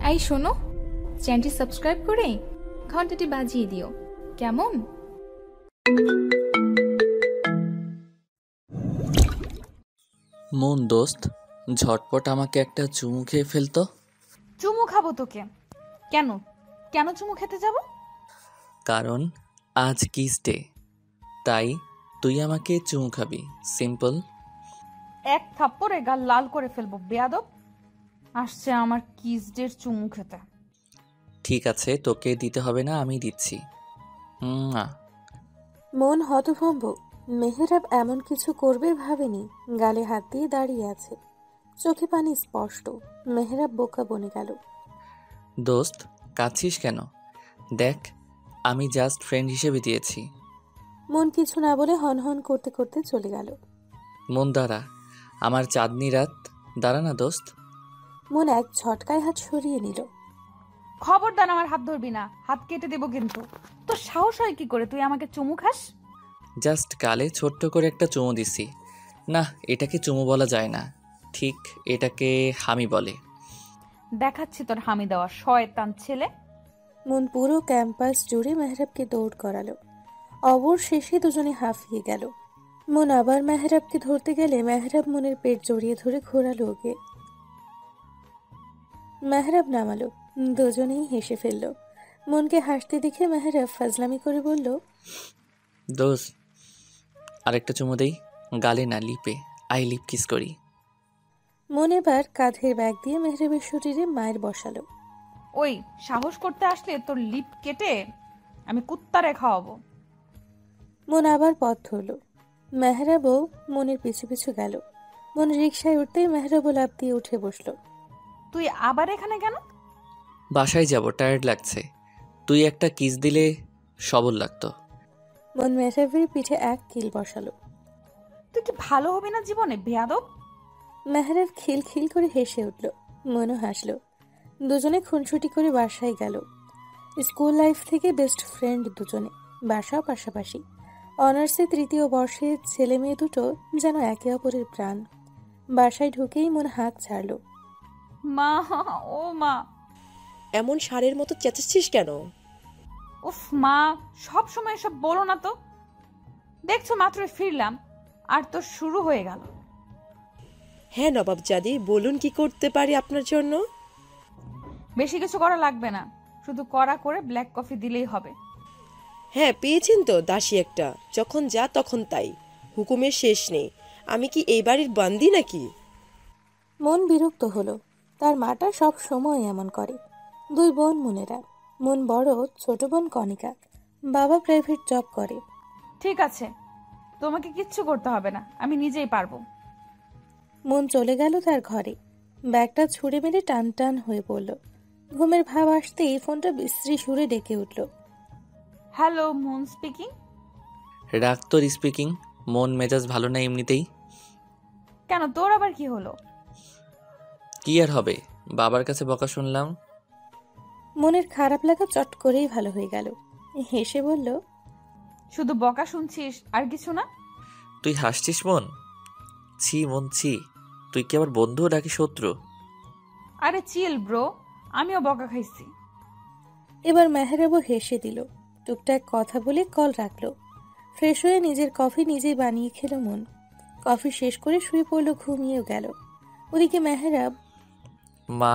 I শোনো, চ্যানেলটি subscribe করে ঘন্টাটি বাজিয়ে দিও কেমন। মন দোস্ত, ঝটপট আমাকে একটা চুমু খেয়ে ফেলতো। চুমু খাবো তোকে? কেন কেন চুমু খেতে যাব? কারণ আজ কিস ডে, তাই তুই আমাকে চুমু খাবি, সিম্পল। এক থাপ্পড়ে গাল লাল করে ফেলবো বেয়াদব। আসছে আমার কিস ডের চুমু খেতে। ঠিক আছে, তোকে দিতে হবে না, আমি দিচ্ছি। না। মন হতভম্ব। মেহেরাব এমন কিছু করবে ভাবেনি। গালে হাত দিয়ে দাঁড়িয়ে আছে, চোখে পানি স্পষ্ট। মেহেরাব বোকা বনে গেল। দোস্ত, কাঁদছিস কেন? দেখ, আমি জাস্ট ফ্রেন্ড হিসেবে দিয়েছি। মন কিছু না বলে হনহন করতে করতে চলে গেল। মন দাঁড়া, আমার চাঁদনি রাত, দাঁড়া না দোস্ত। মন এক ঝটকায় হাত সরিয়ে নিল। খবরদার আমার হাত ধরবি না, হাত কেটে দেবো কিন্তু। তোর সাহস হয় কি করে তুই আমাকে চুমু খাস? জাস্ট গালে ছোট্ট করে একটা চুমু দিছি। না, এটাকে চুমু বলা যায় না, ঠিক এটাকে হামি বলে। দেখাচ্ছি তোর হামি দেওয়া শয়তান ছেলে। মন পুরো ক্যাম্পাস জুড়ে মেহরাবকে দৌড় করালো। অবশেষে দুজনে হাঁফিয়ে গেল। মন আবার মেহরাবকে ধরতে গেলে মেহরাব মনের পেট জড়িয়ে ধরে ঘোরালো ওকে। মেহরাব নামালো, দুজনেই হেসে ফেলল। মনকে হাসতে দেখে মেহরাব ফাজলামি করে বলল, দোস্ত, আরেকটা চুমু দেই, গালে না, লিপে। আই লিপ কিস করি। মন এবার কাঁধের ব্যাগ দিয়ে মেহরাবের শরীরে মায়ের বসালো। ওই সাহস করতে আসলে তোর লিপ কেটে আমি কুত্তারে খাওয়াবো। মন আবার পথ ধরল। মেহরাবও মনের পিছু পিছু গেল। মন রিকশায় উঠতেই মেহরাবও লাফ দিয়ে উঠে বসলো। তুই আবার এখানে কেন? বাসায় যাব, টায়ার্ড লাগছে। তুই একটা কিস দিলে সবল লাগতো। মন মেহরাবের পিঠে এক কিল বসালো। তুই কি ভালো হবি না জীবনে বেয়াদব? মেহরাব খিল খিল করে হেসে উঠল। মনও হাসলো। দুজনে খুনসুটি করে বাসায় গেল। স্কুল লাইফ থেকে বেস্ট ফ্রেন্ড দুজনে, বাসাও পাশাপাশি। অনার্সে তৃতীয় বর্ষে ছেলে মেয়ে দুটো যেন একে অপরের প্রাণ। বাসায় ঢুকেই মন হাঁক ছাড়ল। মা, ও মা। এমন ষাঁড়ের মতো চেঁচাচ্ছিস কেন? উফ মা, সব সময় এসব বলো না তো। দেখছো মাত্রই ফিরলাম আর তো শুরু হয়ে গেল। হ্যাঁ নবাবজাদি, বলুন কি করতে পারি আপনার জন্য? বেশি কিছু করা লাগবে না, শুধু কড়া করে ব্ল্যাক কফি দিলেই হবে। হ্যাঁ, পেয়েছেন তো দাসী একটা, যখন যা তখন তাই, হুকুমের শেষ নেই। আমি কি এই বাড়ির বান্দি নাকি? মন বিরক্ত হলো। তার মাটা সব সময় এমন করে। দুই বোন মনেরা। মন বড়, ছোট বোন কণিকা। বাবা প্রাইভেট জব করে। ঠিক আছে, তোমাকে কিচ্ছু করতে হবে না, আমি নিজেই পারবো। মন চলে গেল তার ঘরে। ব্যাগটা ছুঁড়ে মেরে টান টান হয়ে পড়ল। ঘুমের ভাব আসতেই ফোনটা বিশ্রী সুরে ডেকে উঠল। Hello, moon speaking. রাগ তোর স্পিকিং, মন মেজাজ ভালো না এমনিতেই। কেন, তোর আবার কি হলো? কি আর হবে, বাবার কাছে বকা শুনলাম। মনের খারাপ লাগা চট করেই ভালো হয়ে গেল। হেসে বলল, শুধু বকা শুনছিস আর কিছু না? তুই হাসছিস মন? ছি মন ছি, তুই কি আবার বন্ধু নাকি শত্রু? আরে চিল ব্রো, আমিও বকা খাইছি। এবার মেহরাবও হেসে দিল। টুকটাক কথা বলে কল রাখলো। ফ্রেশ হয়ে নিজের কফি নিজেই বানিয়ে খেলো মন। কফি শেষ করে শুয়ে পড়লো, ঘুমিয়েও গেল। ওদিকে মেহরাব, মা,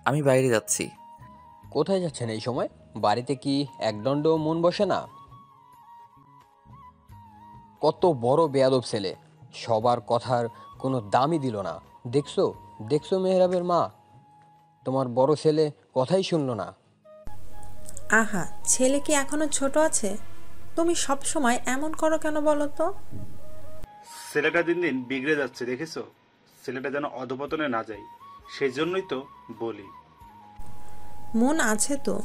আমি বাইরে যাচ্ছি। কোথায় যাচ্ছেন এই সময়? বাড়িতে কি একদণ্ড মন বসে না? কত বড় বেয়াদব ছেলে, সবার কথার কোনো দামই দিল না। দেখছো দেখছো মেহরাবের মা, তোমার বড় ছেলে কথাই শুনলো না। আহা, ছেলে কি এখনো ছোট আছে? তুমি সব সময় এমন করো কেন বলো তো? ছেলেটা দিন দিন বিগড়ে যাচ্ছে, দেখেছো? ছেলেটা যেন অধপতনে না যায়, সেই জন্যই তো বলি। মন আছে তো?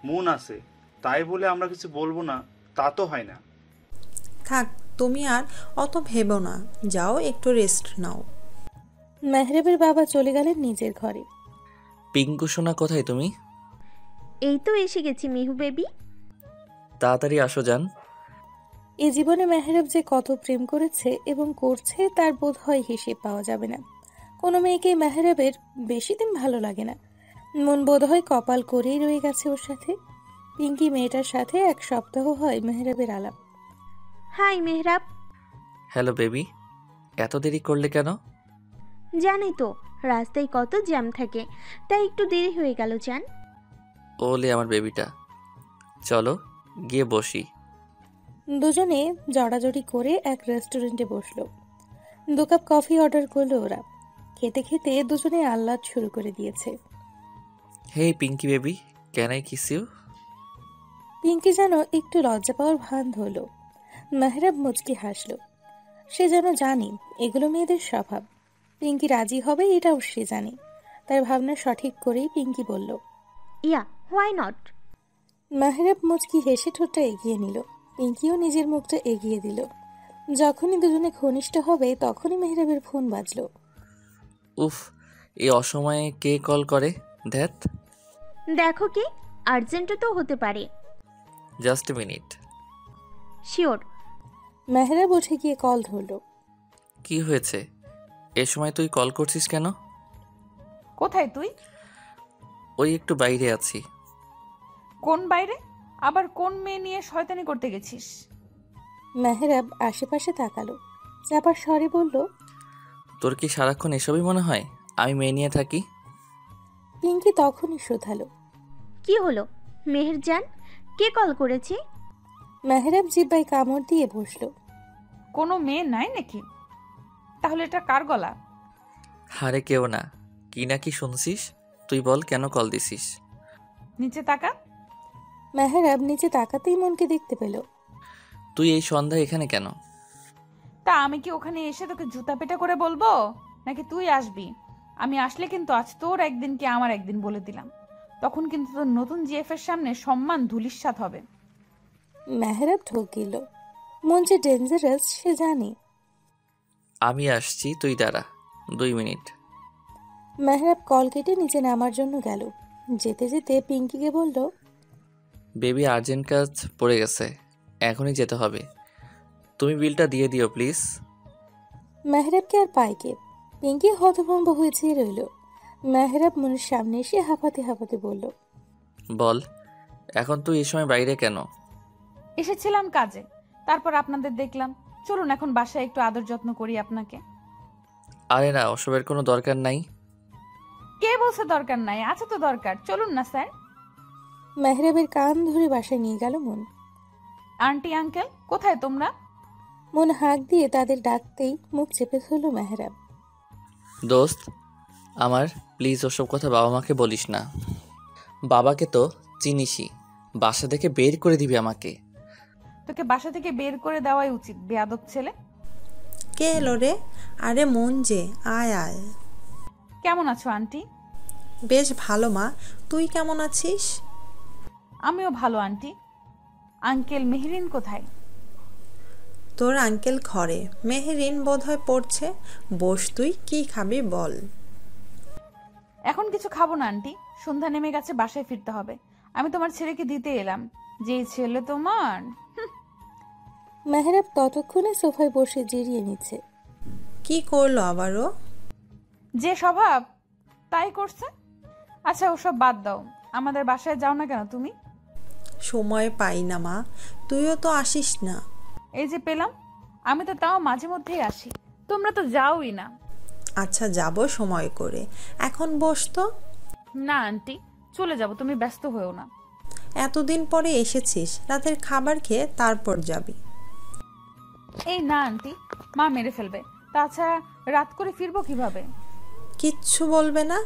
মন আছে, তাই বলে আমরা কিছু বলবো না তা তো হয় না। থাক, তুমি আর অত ভেবো না, যাও একটু রেস্ট নাও। মেহরাবের বাবা চলে গেলেন নিজের ঘরে। পিঙ্কু সোনা, কোথায় তুমি? এই তো এসে গেছি মিহু বেবি। তাড়াতাড়ি আসো যান। এ জীবনে মেহরাব যে কত প্রেম করেছে এবং করছে তার বোধ হয় হিসেব পাওয়া যাবে না। কোনো মেয়েকে মেহরাবের বেশি দিন ভালো লাগে না। মন বোধহয় কপাল করেই রয়ে গেছে ওর সাথে। পিঙ্কি মেয়েটার সাথে 1 সপ্তাহ হয় মেহরাবের আলাপ। হাই মেহরাব। হ্যালো বেবি, এত দেরি করলে কেন? জানি তো রাস্তায় কত জ্যাম থাকে, তাই একটু দেরি হয়ে গেল জান। ওলে আমার বেবিটা, চলো গিয়ে বসি। দুজনে জড়াজড়ি করে এক রেস্টুরেন্টে বসলো। 2 কাপ কফি অর্ডার করলো ওরা। খেতে খেতে দুজনে আহ্লাদ শুরু করে দিয়েছে। Hey Pinky baby, can I kiss you? Pinky যেন একটু লজ্জা পাওয়ার ভান ধরলো। মেহরাব মুচকি হাসলো। সে যেন জানে এগুলো মেয়েদের স্বভাব। পিঙ্কি রাজি হবে এটাও সে জানে। তার ভাবনা সঠিক করেই পিঙ্কি বলল, ইয়া, হোয়াই নট। মেহরাব মুচকি হেসে ঠোঁটটা এগিয়ে নিল। পিঙ্কিও নিজের মুখটা এগিয়ে দিল। যখনই দুজনে ঘনিষ্ঠ হবে তখনই মেহরাবের ফোন বাজলো। উফ, এই অসময়ে কে কল করে? ধ্যাত। দেখো কি, আর্জেন্টও তো হতে পারে। Just a minute. Sure. Mehrab উঠে গিয়ে কল ধরলো। কি হয়েছে? এ সময় তুই কল করছিস কেন? কোথায় তুই? ওই একটু বাইরে আছি। কোন বাইরে? আবার কোন মেয়ে নিয়ে শয়তানি করতে গেছিস? মেহরাব আশেপাশে তাকালো, চাপার স্বরে বলল, তোর কি সারাক্ষণ এসবই মনে হয় আমি মেয়ে নিয়ে থাকি? পিঙ্কি তখনই শোধালো, কি হলো মেহেরজান, কে কল করেছে? মেহরাব জিব্বায় কামড় দিয়ে বসলো। কোনো মেয়ে নাই নাকি? তাহলে এটা কার গলা? হারে কেউ না। কি না কি শুনছিস? তুই বল কেন কল দিছিস? নিচে তাকা। মেহরাব নিচে তাকাতেই মনকে দেখতে পেল। তুই এই সন্ধ্যায় এখানে কেন? তা আমি কি ওখানে এসে তোকে জুতা পেটা করে বলবো, নাকি তুই আসবি? আমি আসলে কিন্তু আজ তোর একদিন কি আমার একদিন বলে দিলাম। তখন কিন্তু তোর নতুন জিএফ এর সামনে সম্মান ধুলিস্যাৎ হবে। মেহরাব ঢোক গেল। মন যে ডেঞ্জারাস সে জানে। আমি আসছি, তুই দাঁড়া 2 মিনিট। মেহরাব কল কেটে নিচে নামার জন্য গেল। যেতে যেতে পিঙ্কিকে বলল, বেবি আর্জেন্ট কাজ পড়ে গেছে, এখনই যেতে হবে। তুমি বিলটা দিয়ে দিও প্লিজ। মেহরাবকে আর পায় কে? পিঙ্কি হতভম্ব হয়ে চেয়ে রইল। মেহরাব মনের সামনে এসে হাঁপাতে হাঁপাতে বলল, বল এখন তুই এই সময় বাইরে কেন? এসেছিলাম কাজে, তারপর আপনাদের দেখলাম। চলুন এখন বাসায় একটু আদর যত্ন করি আপনাকে। আরে না, ওসবের কোনো দরকার নাই। কে বলছে দরকার নাই? আছে তো দরকার, চলুন না স্যার। মেহরাবের কান ধরে বাসায় নিয়ে গেল মন। আন্টি আঙ্কেল কোথায় তোমরা? মন হাঁক দিয়ে তাদের ডাকতেই মুখ চেপে ধরল মেহরাব। দোস্ত আমার, প্লিজ ওসব কথা বাবা মাকে বলিস না। বাবাকে তো চিনিসই, বাসা থেকে বের করে দিবি আমাকে। তোকে বাসা থেকে বের করে দেওয়াই উচিত, বেয়াদব ছেলে। কে এলো রে? আরে মন যে, আয় আয়। কেমন আছো আন্টি? বেশ ভালো মা, তুই কেমন আছিস? আমিও ভালো আন্টি। আঙ্কেল মেহরিন কোথায়? তোর আঙ্কেল ঘরে, মেহেরিন বোধহয় পড়ছে। বস, তুই কি খাবি বল। এখন কিছু খাবো না আন্টি, সন্ধ্যা নেমে গেছে, বাসায় ফিরতে হবে। আমি তোমার ছেলেকে দিতে এলাম। যে ছেলে তোমার। মেহরাব ততক্ষণে সোফায় বসে জিরিয়ে নিচ্ছে। কি করলো আবারও? যে স্বভাব তাই করছে। আচ্ছা ওসব বাদ দাও, আমাদের বাসায় যাও না কেন তুমি? সময় পাই না মা, তুইও তো আসিস না। এই যে পেলাম, আমি তো তাও মাঝে মধ্যেই আসি, তোমরা তো যাওই না। আচ্ছা যাব সময় করে, এখন বস তো। না আন্টি, চলে যাব, তুমি ব্যস্ত হয়েও না। এতদিন পরে এসেছিস, রাতের খাবার খেয়ে তারপর যাবি। এই না আন্টি, মা মেরে ফেলবে। তাছাড়া রাত করে ফিরবো কিভাবে? কিচ্ছু বলবে না,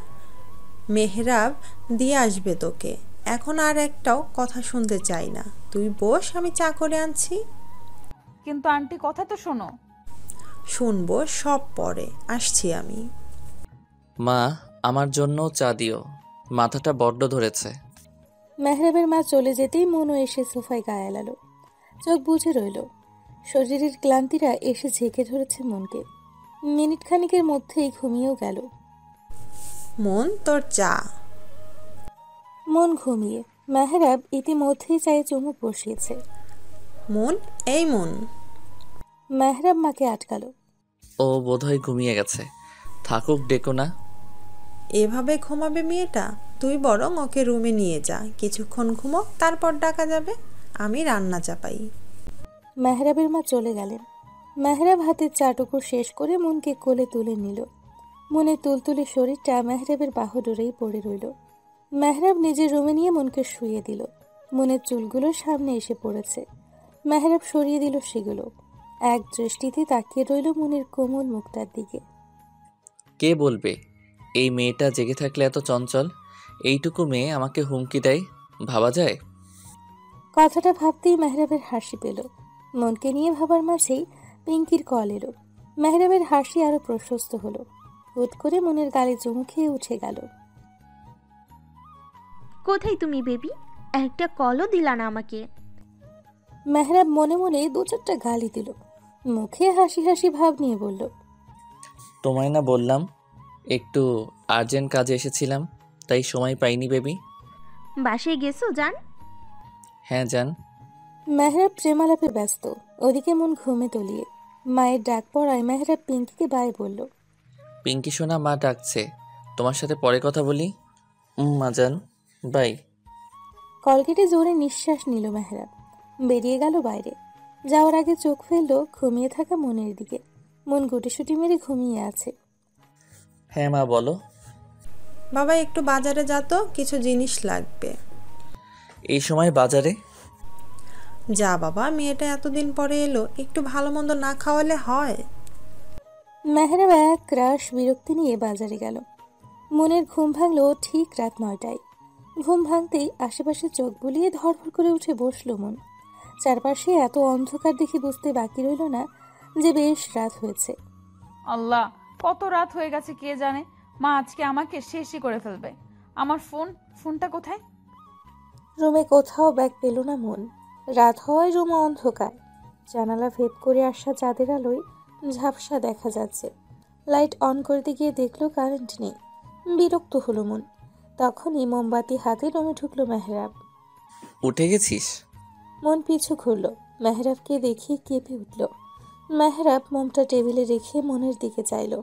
মেহরাব দিয়ে আসবে তোকে। এখন আর একটাও কথা শুনতে চাই না, তুই বস, আমি চা করে আনছি। কিন্তু আন্টি কথা তো শোনো। শুনবো সব পরে, আসছি আমি। মা আমার জন্য চা দিও, মাথাটা বড্ড ধরেছে। মেহরাবের মা চলে যেতেই মনও এসে সোফায় গায়ে এলালো। চোখ বুজে রইল। শরীরের ক্লান্তিরা এসে ঝেঁকে ধরেছে মনকে। মিনিট খানিকের মধ্যেই ঘুমিয়েও গেল। মন তোর চা। মন ঘুমিয়ে। মেহরাব ইতিমধ্যেই চায়ে চুমুক বসিয়েছে। মন, এই মন। মেহরাব মাকে আটকালো। ও বোধহয় ঘুমিয়ে গেছে, থাকুক, ডেকো না। এভাবে ঘুমাবে মেয়েটা? তুই বরং ওকে রুমে নিয়ে যা, কিছুক্ষণ ঘুমো, তারপর ডাকা যাবে। আমি রান্না চাপাই। মেহরাবের মা চলে গেলেন। মেহরাব হাতের চাটুকু শেষ করে মনকে কোলে তুলে নিল। মনের তুলতুলে শরীরটা মেহরাবের বাহুডোরেই পড়ে রইল। মেহরাব নিজের রুমে নিয়ে মনকে শুইয়ে দিল। মনের চুলগুলো সামনে এসে পড়েছে। মেহরাব সরিয়ে দিল সেগুলো। এক দৃষ্টিতে তাকিয়ে রইল মনের কোমল মুখটার দিকে। কে বলবে এই মেয়েটা জেগে থাকলে এত চঞ্চল? এইটুকু মেয়ে আমাকে হুমকি দেয়, ভাবা যায়? কথাটা ভাবতেই মেহরাবের হাসি পেল। মনকে নিয়ে ভাবার মাঝেই পিঙ্কির কল এলো। মেহরাবের হাসি আরো প্রশস্ত হলো। হুট করে মনের গালে চুমু খেয়ে উঠে গেল। কোথায় তুমি বেবি? একটা কলও দিলা না আমাকে। মেহরাব মনে মনে দু চারটা গালি দিল। মুখে হাসি হাসি ভাব নিয়ে বলল, তোমায় না বললাম একটু আর্জেন্ট কাজে এসেছিলাম, তাই সময় পাইনি বেবি। বাসায় গেছো জান? হ্যাঁ জান। মেহরাব প্রেমালাপে ব্যস্ত। ওদিকে মন ঘুমে তলিয়ে। মায়ের ডাক পড়ায় মেহরাব পিঙ্কিকে বাই বলল। পিঙ্কি সোনা, মা ডাকছে, তোমার সাথে পরে কথা বলি। মা জান, বাই। কল কেটে জোরে নিঃশ্বাস নিল মেহরাব। বেরিয়ে গেল বাইরে। যাওয়ার আগে চোখ ফেলল ঘুমিয়ে থাকা মনের দিকে। মন গুটিসুটি মেরে ঘুমিয়ে আছে। হ্যাঁ মা বলো। বাবা একটু বাজারে যা তো, কিছু জিনিস লাগবে। এই সময় বাজারে? যা বাবা, মেয়েটা এতদিন পরে এলো, একটু ভালো মন্দ না খাওয়ালে হয়? মেহরাব এক রাশ বিরক্তি নিয়ে বাজারে গেল। মনের ঘুম ভাঙল ঠিক রাত 9টায়। ঘুম ভাঙতেই আশেপাশে চোখ বুলিয়ে ধড়ফড় করে উঠে বসল মন। চারপাশে এত অন্ধকার দেখে বুঝতে বাকি রইল না যে বেশ রাত হয়েছে। আল্লাহ, কত রাত হয়ে গেছে কে জানে। মা আজকে আমাকে শেষই করে ফেলবে। আমার ফোনটা কোথায়? রুমে কোথাও ব্যাগ পেল না মন। রাত হওয়ায় রুমে অন্ধকার। জানালা ভেদ করে আসা চাঁদের আলোয় ঝাপসা দেখা যাচ্ছে। লাইট অন করতে গিয়ে দেখলো কারেন্ট নেই। বিরক্ত হলো মন। তখনই মোমবাতি হাতে রুমে ঢুকলো মেহরাব। উঠে গেছিস? মন পিছু ঘুরল। মেহরাবকে দেখে কেঁপে উঠল। মেহরাব মোমটা টেবিলে রেখে মনের দিকে চাইল।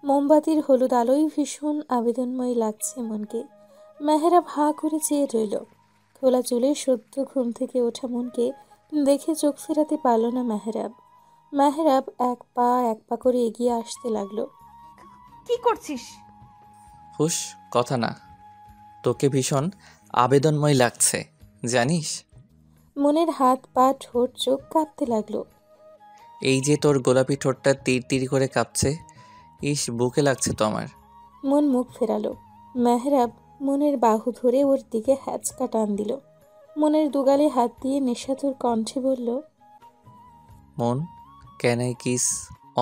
মোমবাতির হলুদ আলোয় ভীষণ আবেদনময় লাগছে মনকে। মেহরাব হাঁ করে চেয়ে রইল। খোলা চুলে সদ্য ঘুম থেকে ওঠা মনকে দেখে চোখ ফেরাতে পারল না মেহরাব। মেহরাব এক পা করে এগিয়ে আসতে লাগলো। কি করছিস? হুশ, কথা না। তোকে ভীষণ আবেদনময় লাগছে, জানিস? মনের হাত পা ঠোঁট চোখ কাঁপতে লাগলো। এই যে তোর গোলাপি ঠোঁটটা তীর তীর করে কাঁপছে, ইস বুকে লাগছে তো আমার। মন মুখ ফেরালো। মেহরাব মনের বাহু ধরে ওর দিকে হ্যাচকা টান দিল। মনের দুগালে হাত দিয়ে নেশাতুর কণ্ঠে বলল, Mon, can I kiss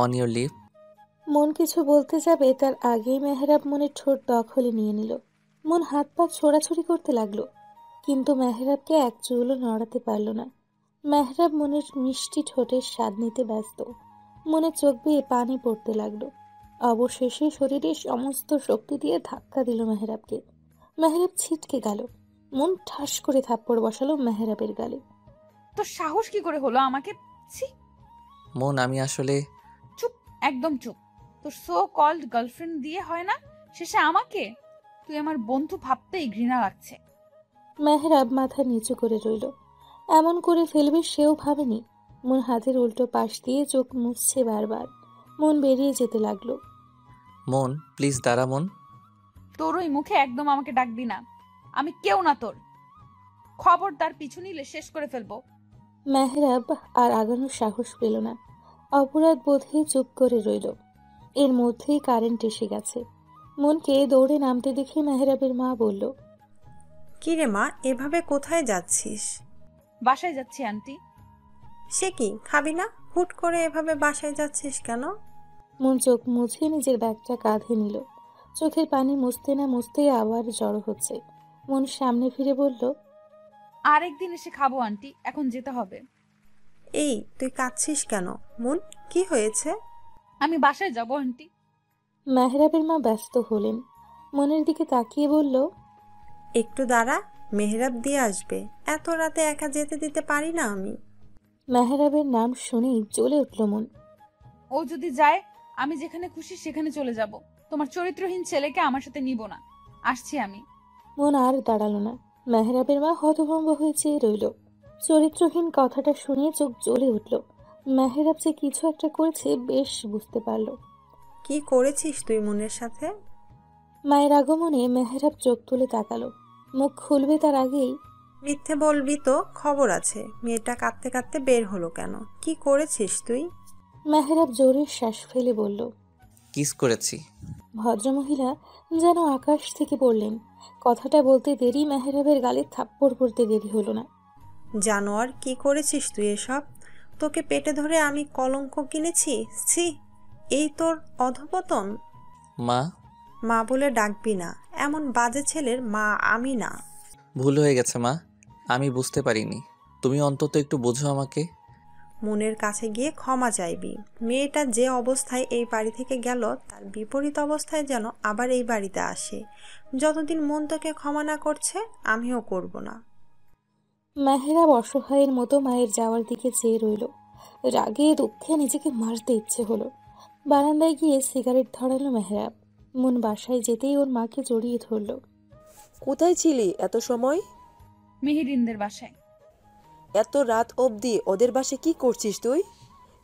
on your lip? Mon কিছু বলতে যাবে তার আগেই মেহরাব মনের ঠোঁট দখলে নিয়ে নিল। মন হাত পা ছোড়াছুড়ি করতে লাগলো, কিন্তু মেহরাবকে এক চুলও নড়াতে পারল না। মেহরাব মনের মিষ্টি ঠোঁটের স্বাদ নিতে ব্যস্ত। মনে চোখ বেয়ে পানি পড়তে লাগলো। অবশেষে শরীরের সমস্ত শক্তি দিয়ে ধাক্কা দিল মেহরাবকে। মেহরাব ছিটকে গেল। মন ঠাস করে থাপ্পড় বসালো মেহরাবের গালে। তোর সাহস কি করে হলো আমাকে? ছি! মন, আমি আসলে... চুপ, একদম চুপ। তোর সো কল্ড গার্লফ্রেন্ড দিয়ে হয় না, শেষে আমাকে? তুই আমার বন্ধু ভাবতেই ঘৃণা লাগছে। মেহরাব মাথা নিচু করে রইল। এমন করে ফেলবে সেও ভাবেনি। মন হাতের উল্টো পাশ দিয়ে চোখ মুছছে বারবার। মন বেরিয়ে যেতে লাগলো। মন প্লিজ দাঁড়া মন। তোর ওই মুখে একদম আমাকে ডাকবি না। আমি কেউ না তোর। খবরদার পিছু নিলে শেষ করে ফেলবো। মেহরাব আর আগানোর সাহস পেল না। অপরাধ বোধে চুপ করে রইল। এর মধ্যেই কারেন্ট এসে গেছে। মনকে দৌড়ে নামতে দেখে মেহরাবের মা বলল, কি রে মা, এভাবে কোথায় যাচ্ছিস? বাসায় যাচ্ছি আন্টি। সে কি, খাবি না? হুট করে এভাবে বাসায় যাচ্ছিস কেন? মন চোখ মুছে নিজের ব্যাগটা কাঁধে নিল। চোখের পানি মুছতে না মুছতেই আবার জড়ো হচ্ছে। মন সামনে ফিরে বলল, আরেকদিন এসে খাবো আন্টি, এখন যেতে হবে। এই তুই কাঁদছিস কেন? মন, কি হয়েছে? আমি বাসায় যাবো আন্টি। মেহরাবের মা ব্যস্ত হলেন। মনের দিকে তাকিয়ে বলল, একটু দাঁড়া, মেহরাব দিয়ে আসবে। এত রাতে একা যেতে দিতে পারি না আমি। মেহরাবের নাম শুনেই জ্বলে উঠল মন। ও যদি যায়, আমি যেখানে খুশি সেখানে চলে যাব। তোমার চরিত্রহীন ছেলেকে আমার সাথে নিব না। আসছি আমি। মন আর দাঁড়ালো না। মেহরাবের মা হতভম্ব হয়ে চেয়ে রইল। চরিত্রহীন কথাটা শুনে চোখ জ্বলে উঠল। মেহরাব যে কিছু একটা করেছে বেশ বুঝতে পারল। কি করেছিস তুই মনের সাথে? মায়ের আগমনে মেহরাব চোখ তুলে তাকালো। মুখ খুলবে তার আগেই, মিথ্যে বলবি তো, খবর আছে। মেয়েটা কাঁদতে কাঁদতে বের হলো কেন? কি করেছিস তুই? মেহরাব জোরে শ্বাস ফেলে বলল। কিস করেছি। ভদ্রমহিলা যেন আকাশ থেকে পড়লেন। কথাটা বলতে দেরি মেহরাবের গালে থাপ্পড় পড়তে দেরি হলো না। জানোয়ার, কি করেছিস তুই এসব? তোকে পেটে ধরে আমি কলঙ্ক কিনেছি। ছি, এই তোর অধপতন। মা। মা বলে ডাকবি না, এমন বাজে ছেলের মা আমি না। ভুল হয়ে গেছে মা, আমি বুঝতে পারিনি। তুমি অন্তত একটু বোঝো আমাকে। মনের কাছে গিয়ে ক্ষমা চাইবি। মেয়েটা যে অবস্থায় এই বাড়ি থেকে গেল তার বিপরীত অবস্থায় যেন আবার এই বাড়িতে আসে। যতদিন মন তোকে ক্ষমা না করছে আমিও করব না। মেহরাব অসহায়ের মতো মায়ের যাওয়ার দিকে চেয়ে রইল। রাগে দুঃখে নিজেকে মারতে ইচ্ছে হলো। বারান্দায় গিয়ে সিগারেট ধরালো মেহরাব। মন বাসায় যেতেই ওর মাকে জড়িয়ে ধরল। কোথায় ছিলি এত সময়? মেহেরিনদের বাসায়। এত রাত অবধি ওদের বাসে কি করছিস তুই?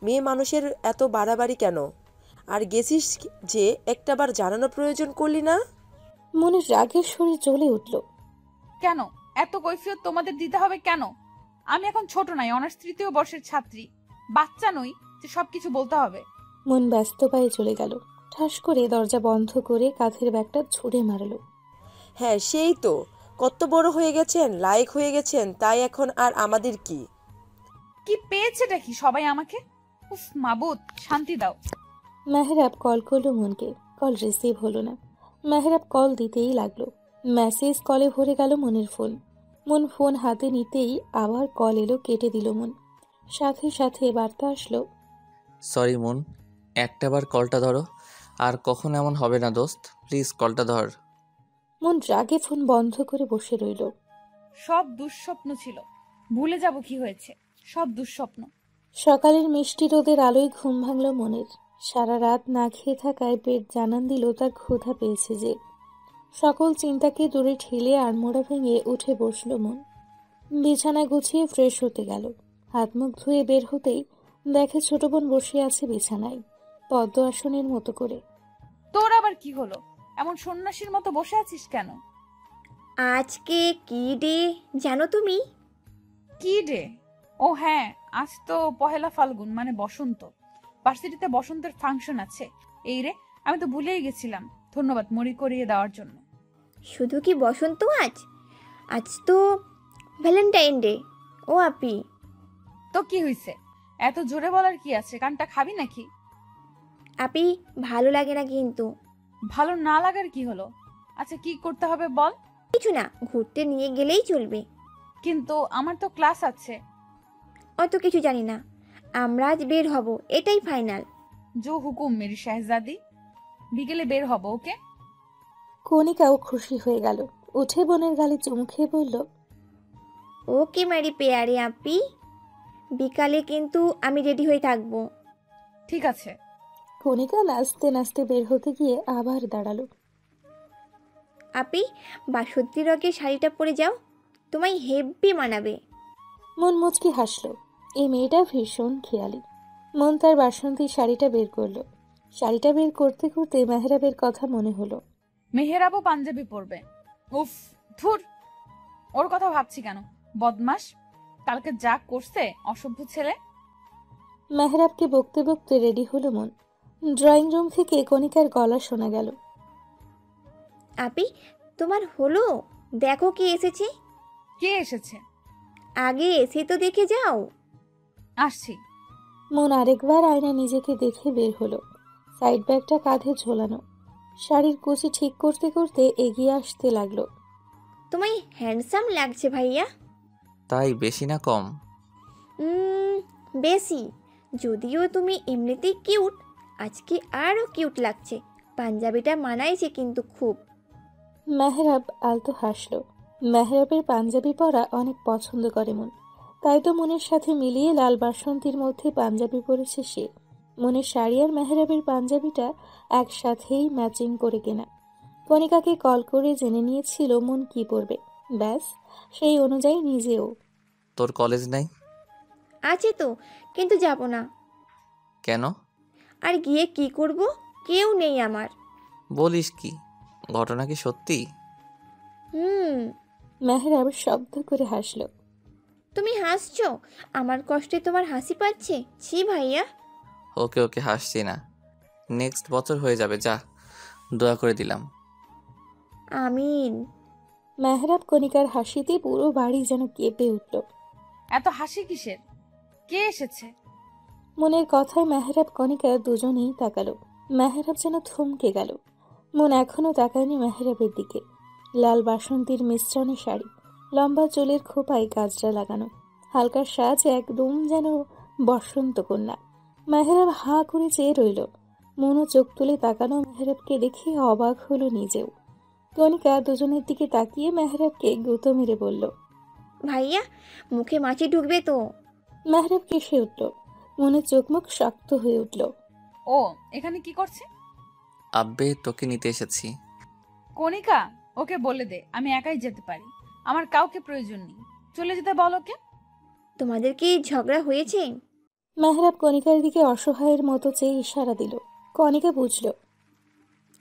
মেয়ে মানুষের এত বাড়াবাড়ি কেন? আর গেছিস যে একটাবার জানানো প্রয়োজন করলি না? মনের রাগের শরীর জ্বলে উঠল। কেন এত কৈফিয়ত তোমাদের দিতে হবে কেন? আমি এখন ছোট নাই, অনার্স 3য় বর্ষের ছাত্রী। বাচ্চা নই যে সবকিছু বলতে হবে। মন ব্যস্ত পায়ে চলে গেল। ঠাস করে দরজা বন্ধ করে কাঁধের ব্যাগটা ছুঁড়ে মারল। হ্যাঁ, সেই তো। কত বড় হয়ে গেছেন, লায়ক হয়ে গেছেন, তাই এখন আর আমাদের কি? কি পেয়েছেটা কি সবাই আমাকে? উফ মাবুদ, শান্তি দাও। মেহরাব কল করলো মনকে। কল রিসিভ হলো না। মেহরাব কল দিতেই লাগলো। মেসেজ কলে ভরে গেল মনের ফোন। মন ফোন হাতে নিতেই আবার কল এলো, কেটে দিল মন। সাথে সাথে বার্তা আসলো, সরি মন, একটাবার কলটা ধরো। আর কখন এমন হবে না দোস্ত, প্লিজ কলটা ধর। মন রাগে ফোন বন্ধ করে বসে রইল। সব দুঃস্বপ্ন ছিল, ভুলে যাব কি হয়েছে। সব দুঃস্বপ্ন। সকালের মিষ্টি রোদের আলোয় ঘুম ভাঙল মনের। সারা রাত না খেয়ে থাকায় পেট জানান দিল তার ক্ষুধা পেয়েছে যে। সকল চিন্তাকে দূরে ঠেলে আড়মোড়া ভেঙে উঠে বসল মন। বিছানা গুছিয়ে ফ্রেশ হতে গেল। হাত মুখ ধুয়ে বের হতেই দেখে ছোট বোন বসে আছে বিছানায়, পদ্ম আসনের মতো করে। তোর আবার কি হলো? এমন সন্ন্যাসীর মতো বসে আছিস কেন? আজকে কি ডে জানো তুমি? কি ডে? ও হ্যাঁ, আজ তো পহেলা ফাল্গুন, মানে বসন্ত। ভার্সিটিতে বসন্তের ফাংশন আছে। এই রে, আমি তো ভুলেই গেছিলাম। ধন্যবাদ মনে করিয়ে দেওয়ার জন্য। শুধু কি বসন্ত আজ? আজ তো ভ্যালেন্টাইন ডে। ও আপি, তো কি হইছে? এত জোরে বলার কি আছে? কানটা খাবি নাকি? আপি ভালো লাগে না কিন্তু। ভালো না লাগার কি হলো? আচ্ছা কি করতে হবে বল। কিছু না, ঘুরতে নিয়ে গেলেই চলবে। কিন্তু আমার তো ক্লাস আছে। অত কিছু জানি না, আমরা আজ বের হব, এটাই ফাইনাল। জো হুকুম মেরি শাহজাদি। বিকেলে বের হব, ওকে? কণিকাও খুশি হয়ে গেল। উঠে বোনের গালে চুমু খেয়ে বলল, ওকে মেরি পেয়ারে আপি, বিকালে কিন্তু আমি রেডি হয়ে থাকবো। ঠিক আছে। কণিকা নাচতে নাচতে বের হতে গিয়ে আবার দাঁড়ালো। আপি, বাসন্তী রঙের শাড়িটা পরে যাও, তোমায় হেব্বি মানাবে। মন মুচকি হাসলো। এই মেয়েটা ভীষণ খেয়ালি। মন তার বাসন্তী শাড়িটা বের করলো। শাড়িটা বের করতে করতে মেহরাবের কথা মনে হলো। মেহেরাবও পাঞ্জাবি পরবে। উফ, ধুর, ওর কথা ভাবছি কেন? বদমাস, কালকে যা করছে, অসভ্য ছেলে। মেহরাবকে বকতে বকতে রেডি হলো মন। ড্রয়িং রুম থেকে কণিকার গলা শোনা গেল, আপি তোমার হলো? দেখো কে এসেছে। কে এসেছে? আগে এসে তো দেখে যাও। আসছি। মন আরেকবার আয়না নিজেকে দেখে বের হলো। সাইড ব্যাগটা কাঁধে ঝোলানো। শাড়ির কুচি ঠিক করতে করতে এগিয়ে আসতে লাগলো। তোমায় হ্যান্ডসাম লাগছে ভাইয়া। তাই বেশি না কম? বেশি, যদিও তুমি এমনিতেই কিউট, আজকে আরও কিউট লাগছে। পাঞ্জাবিটা মানাইছে কিন্তু খুব। মেহরাব আলতো হাসলো। মেহরাবের পাঞ্জাবি পরা অনেক পছন্দ করে মন, তাই তো মনের সাথে মিলিয়ে লাল বাসন্তীর মধ্যে পাঞ্জাবি পরেছে সে। মনের শাড়ি আর মেহরাবের পাঞ্জাবিটা একসাথেই ম্যাচিং করে কেনা। কণিকাকে কল করে জেনে নিয়েছিল মন কি পড়বে, ব্যাস সেই অনুযায়ী নিজেও। তোর কলেজ নাই? আছে তো, কিন্তু যাব না। কেন? আর গিয়ে কি করব? কেউ নেই আমার। বলিস কি? ঘটনা কি সত্যি? হুম। মেহরাব শব্দ করে হাসলো। তুমি হাসছো? আমার কষ্টে তোমার হাসি পাচ্ছে? ছি ভাইয়া। ওকে ওকে, হাসছি না। নেক্সট বছর হয়ে যাবে, যা, দোয়া করে দিলাম। আমিন। মেহরাব কণিকার হাসিতে পুরো বাড়ি যেন কেঁপে উঠল। এত হাসি কিসের? কে এসেছে? মনের কথায় মেহরাব কণিকা দুজনেই তাকালো। মেহরাব যেন থমকে গেল। মন এখনো তাকায়নি মেহরাবের দিকে। লাল বাসন্তীর মিশ্রণে শাড়ি, লম্বা চুলের খোপায় গাজরা লাগানো, হালকা সাজ, একদম যেন বসন্ত কন্যা। মেহরাব হাঁ করে চেয়ে রইল। মনও চোখ তুলে তাকানো মেহরাবকে দেখে অবাক হলো নিজেও। কণিকা দুজনের দিকে তাকিয়ে মেহরাবকে গুঁতো মেরে বলল, ভাইয়া, মুখে মাছি ঢুকবে তো। মেহরাব কেসে উঠল। মনের চোখ মুখ শক্ত হয়ে উঠল। ও এখানে কি করছে? আব্বে, তোকে নিতে এসেছি। কণিকা, ওকে বলে দে আমি একাই যেতে পারি, আমার কাউকে প্রয়োজন নেই। চলে যেতে বল ওকে। তোমাদের কি ঝগড়া হয়েছে? মেহরাব কণিকার দিকে অসহায়ের মতো চেয়ে ইশারা দিল। কণিকা বুঝল।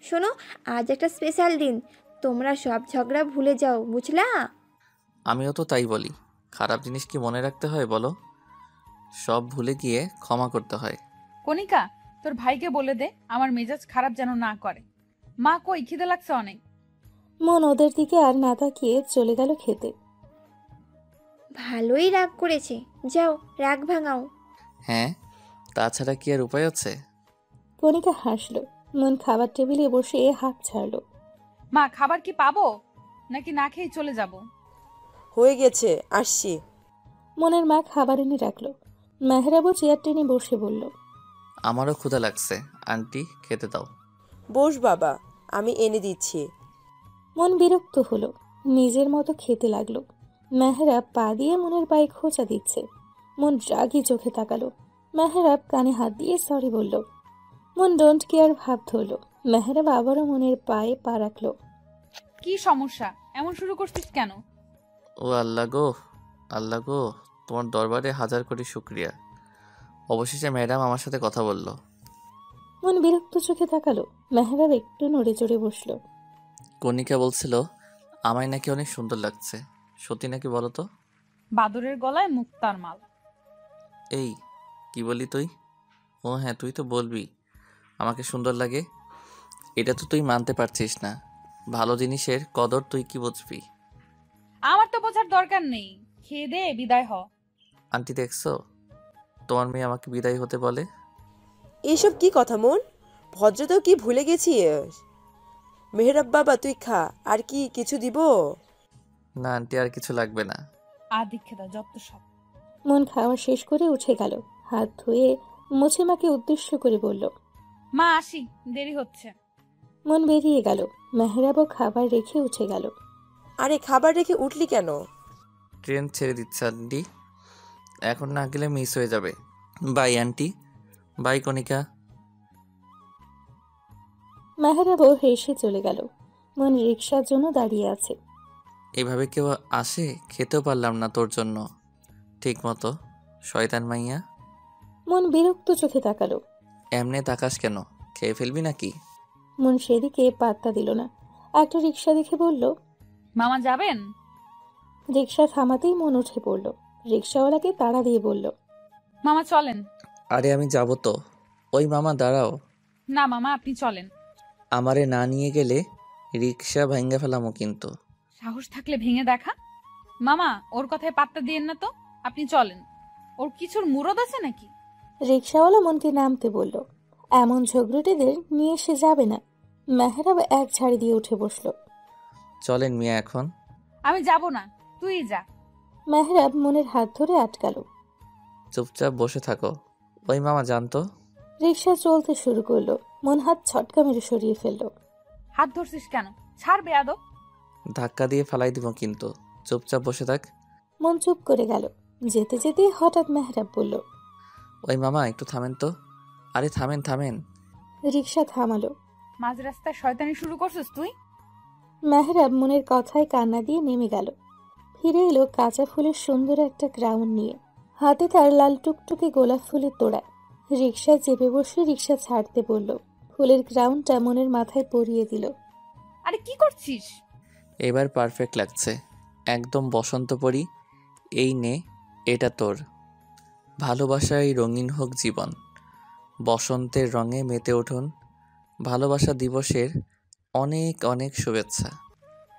শোনো, আজ একটা স্পেশাল দিন, তোমরা সব ঝগড়া ভুলে যাও, বুঝলা? আমিও তো তাই বলি। খারাপ জিনিস কি মনে রাখতে হয় বলো? সব ভুলে গিয়ে ক্ষমা করতে হয়। কণিকা, তোর ভাইকে বলে দে আমার মেজাজ খারাপ যেন না করে। মা কই, খিদে লাগছে অনেক। মন ওদের দিকে আর না তাকিয়ে চলে গেল খেতে। ভালোই রাগ করেছে, যাও রাগ ভাঙাও। হ্যাঁ, তাছাড়া কি আর উপায় আছে? কণিকা হাসল। মন খাবার টেবিলে বসে হাত ছাড়ল। মা, খাবার কি পাবো নাকি না খেয়ে চলে যাব? হয়ে গেছে, আসছি। মনের মা খাবার এনে রাখলো। মেহরাবও চেয়ার টেনে বসে বলল, আমারও ক্ষুধা লাগছে, আন্টি খেতে দাও। বস বাবা, আমি এনে দিচ্ছি। মন বিরক্ত হলো। নিজের মতো খেতে লাগলো। মেহরাব পা দিয়ে মনের পায়ে খোঁচা দিচ্ছে। মন রাগি চোখে তাকালো। মেহরাব কানে হাত দিয়ে সরি বলল। মন ডোন্ট কেয়ার ভাব ধরল। মেহরাব আবারও মনের পায়ে পা রাখলো। কি সমস্যা? এমন শুরু করছিস কেন? ও আল্লাহ গো, আল্লাহ গো, তোমার দরবারে হাজার কোটি শুক্রিয়া। অবশেষে ম্যাডাম আমার সাথে কথা বলল। মন বিরক্ত চোখে তাকালো। মেহরাব একটু নড়ে চড়ে বসলো। কণিকা বলছিল আমায় নাকি অনেক সুন্দর লাগছে। সত্যি নাকি বলো তো? বাদরের গলায় মুক্তার মাল। এই, কি বলি তুই? ও হ্যাঁ, তুই তো বলবি আমাকে সুন্দর লাগে। এটা তো তুই মানতে পারছিস না। ভালো জিনিসের কদর তুই কি বুঝবি? আমার তো বোঝার দরকার নেই, খেয়ে দে বিদায় হ। আন্টি দেখছো, তোমার মেয়ে আমাকে বিদায় হতে বলে। এসব কি কথা মন? ভদ্রতাও কি ভুলে গেছিস? মেহরাব বাবা, তুই খা। আর কি কিছু দিব? না আন্টি, আর কিছু লাগবে না। আদিক্ষেতা যত সব। মন খাওয়া শেষ করে উঠে গেল। হাত ধুয়ে মুছে মাকে উদ্দেশ্য করে বলল, মা আসি, দেরি হচ্ছে। মন বেরিয়ে গেল। মেহরাবও খাবার রেখে উঠে গেল। আরে, খাবার রেখে উঠলি কেন? ট্রেন ছেড়ে দিচ্ছে আন্টি, এখন না গেলে মিস হয়ে যাবে। বাই আন্টি, বাই কণিকা। মেহরাবও হেসে চলে গেল। মন রিক্সার জন্য দাঁড়িয়ে আছে। এভাবে কেউ আসে? খেতেও পারলাম না তোর জন্য ঠিক মতো, শয়তান মাইয়া। মন বিরক্ত চোখে তাকালো। এমনে তাকাস কেন? খেয়ে ফেলবি নাকি? মন সেদিকে পাত্তা দিল না। একটা রিক্সা দেখে বলল, মামা যাবেন? রিক্সা থামাতেই মন উঠে পড়ল। রিক্সাওয়ালাকে তাড়া দিয়ে বলল, মামা চলেন। আরে আমি যাব তো। ওই মামা দাঁড়াও। না মামা, আপনি চলেন। আমারে না নিয়ে গেলে রিক্সা ভাঙ্গা ফেলামো কিন্তু। সাহস থাকলে ভেঙে দেখা। মামা, ওর কথায় পাত্তা দিয়েন না তো, আপনি চলেন। ওর কিছুর মুরদ আছে নাকি? রিক্সাওয়ালা মনকে নামতে বলল। এমন ঝগড়ুটেদের নিয়ে সে যাবে না। মেহরাব এক ঝাড়ি দিয়ে উঠে বসল। চলেন মিয়া এখন। আমি যাব না, তুই যা। মেহরাব মনের হাত ধরে আটকালো। চুপচাপ বসে থাকো। ওই মামা জানতো। রিক্সা চলতে শুরু করলো। মন হাত ছটকা মেরে সরিয়ে ফেললো। হাত ধরছিস কেন? ছাড় বেয়াদব। ধাক্কা দিয়ে ফেলাই দিব কিন্তু, চুপচাপ বসে থাক। মন চুপ করে গেল। যেতে যেতে হঠাৎ মেহরাব বলল, ওই মামা একটু থামেন তো। আরে থামেন থামেন। রিক্সা থামালো। মাঝ রাস্তায় শয়তানি শুরু করছিস তুই? মেহরাব মনের কথায় কান্না দিয়ে নেমে গেল। ফিরে এলো কাঁচা ফুলের সুন্দর একটা ক্রাউন নিয়ে, হাতে তার লাল টুকটুকে গোলাপ ফুলের তোড়া। রিকশায় চেপে বসে রিকশা ছাড়তে বলল। ফুলের ক্রাউনটা মনের মাথায় পরিয়ে দিল। আরে কি করছিস? এবার পারফেক্ট লাগছে, একদম বসন্ত পরি। এই নে, এটা তোর। ভালোবাসায় রঙিন হোক জীবন, বসন্তের রঙে মেতে উঠুন। ভালোবাসা দিবসের অনেক অনেক শুভেচ্ছা।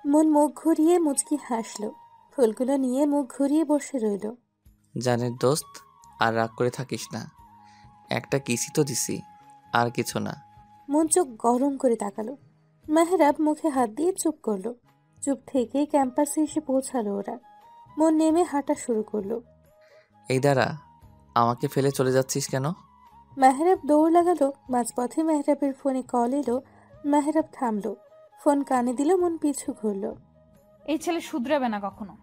মন মুখ ঘুরিয়ে মুচকি হাসল। ফুলগুলো নিয়ে মুখ ঘুরিয়ে বসে রইল। জানের দোস্ত, আর রাগ করে থাকিস না। একটা কিসি তো দিছি, আর কিছু না। মন চোখ গরম করে তাকালো। মেহরাব মুখে হাত দিয়ে চুপ করলো। চুপ থেকে ক্যাম্পাসে এসে পৌঁছালো ওরা। মন নেমে হাঁটা শুরু করলো। এই দাঁড়া, আমাকে ফেলে চলে যাচ্ছিস কেন? মেহরাব দৌড় লাগালো। মাঝপথে মেহরাবের ফোনে কল এলো। মেহরাব থামলো, ফোন কানে দিল। মন পিছু ঘুরল। এই ছেলে শুধরাবে না কখনো।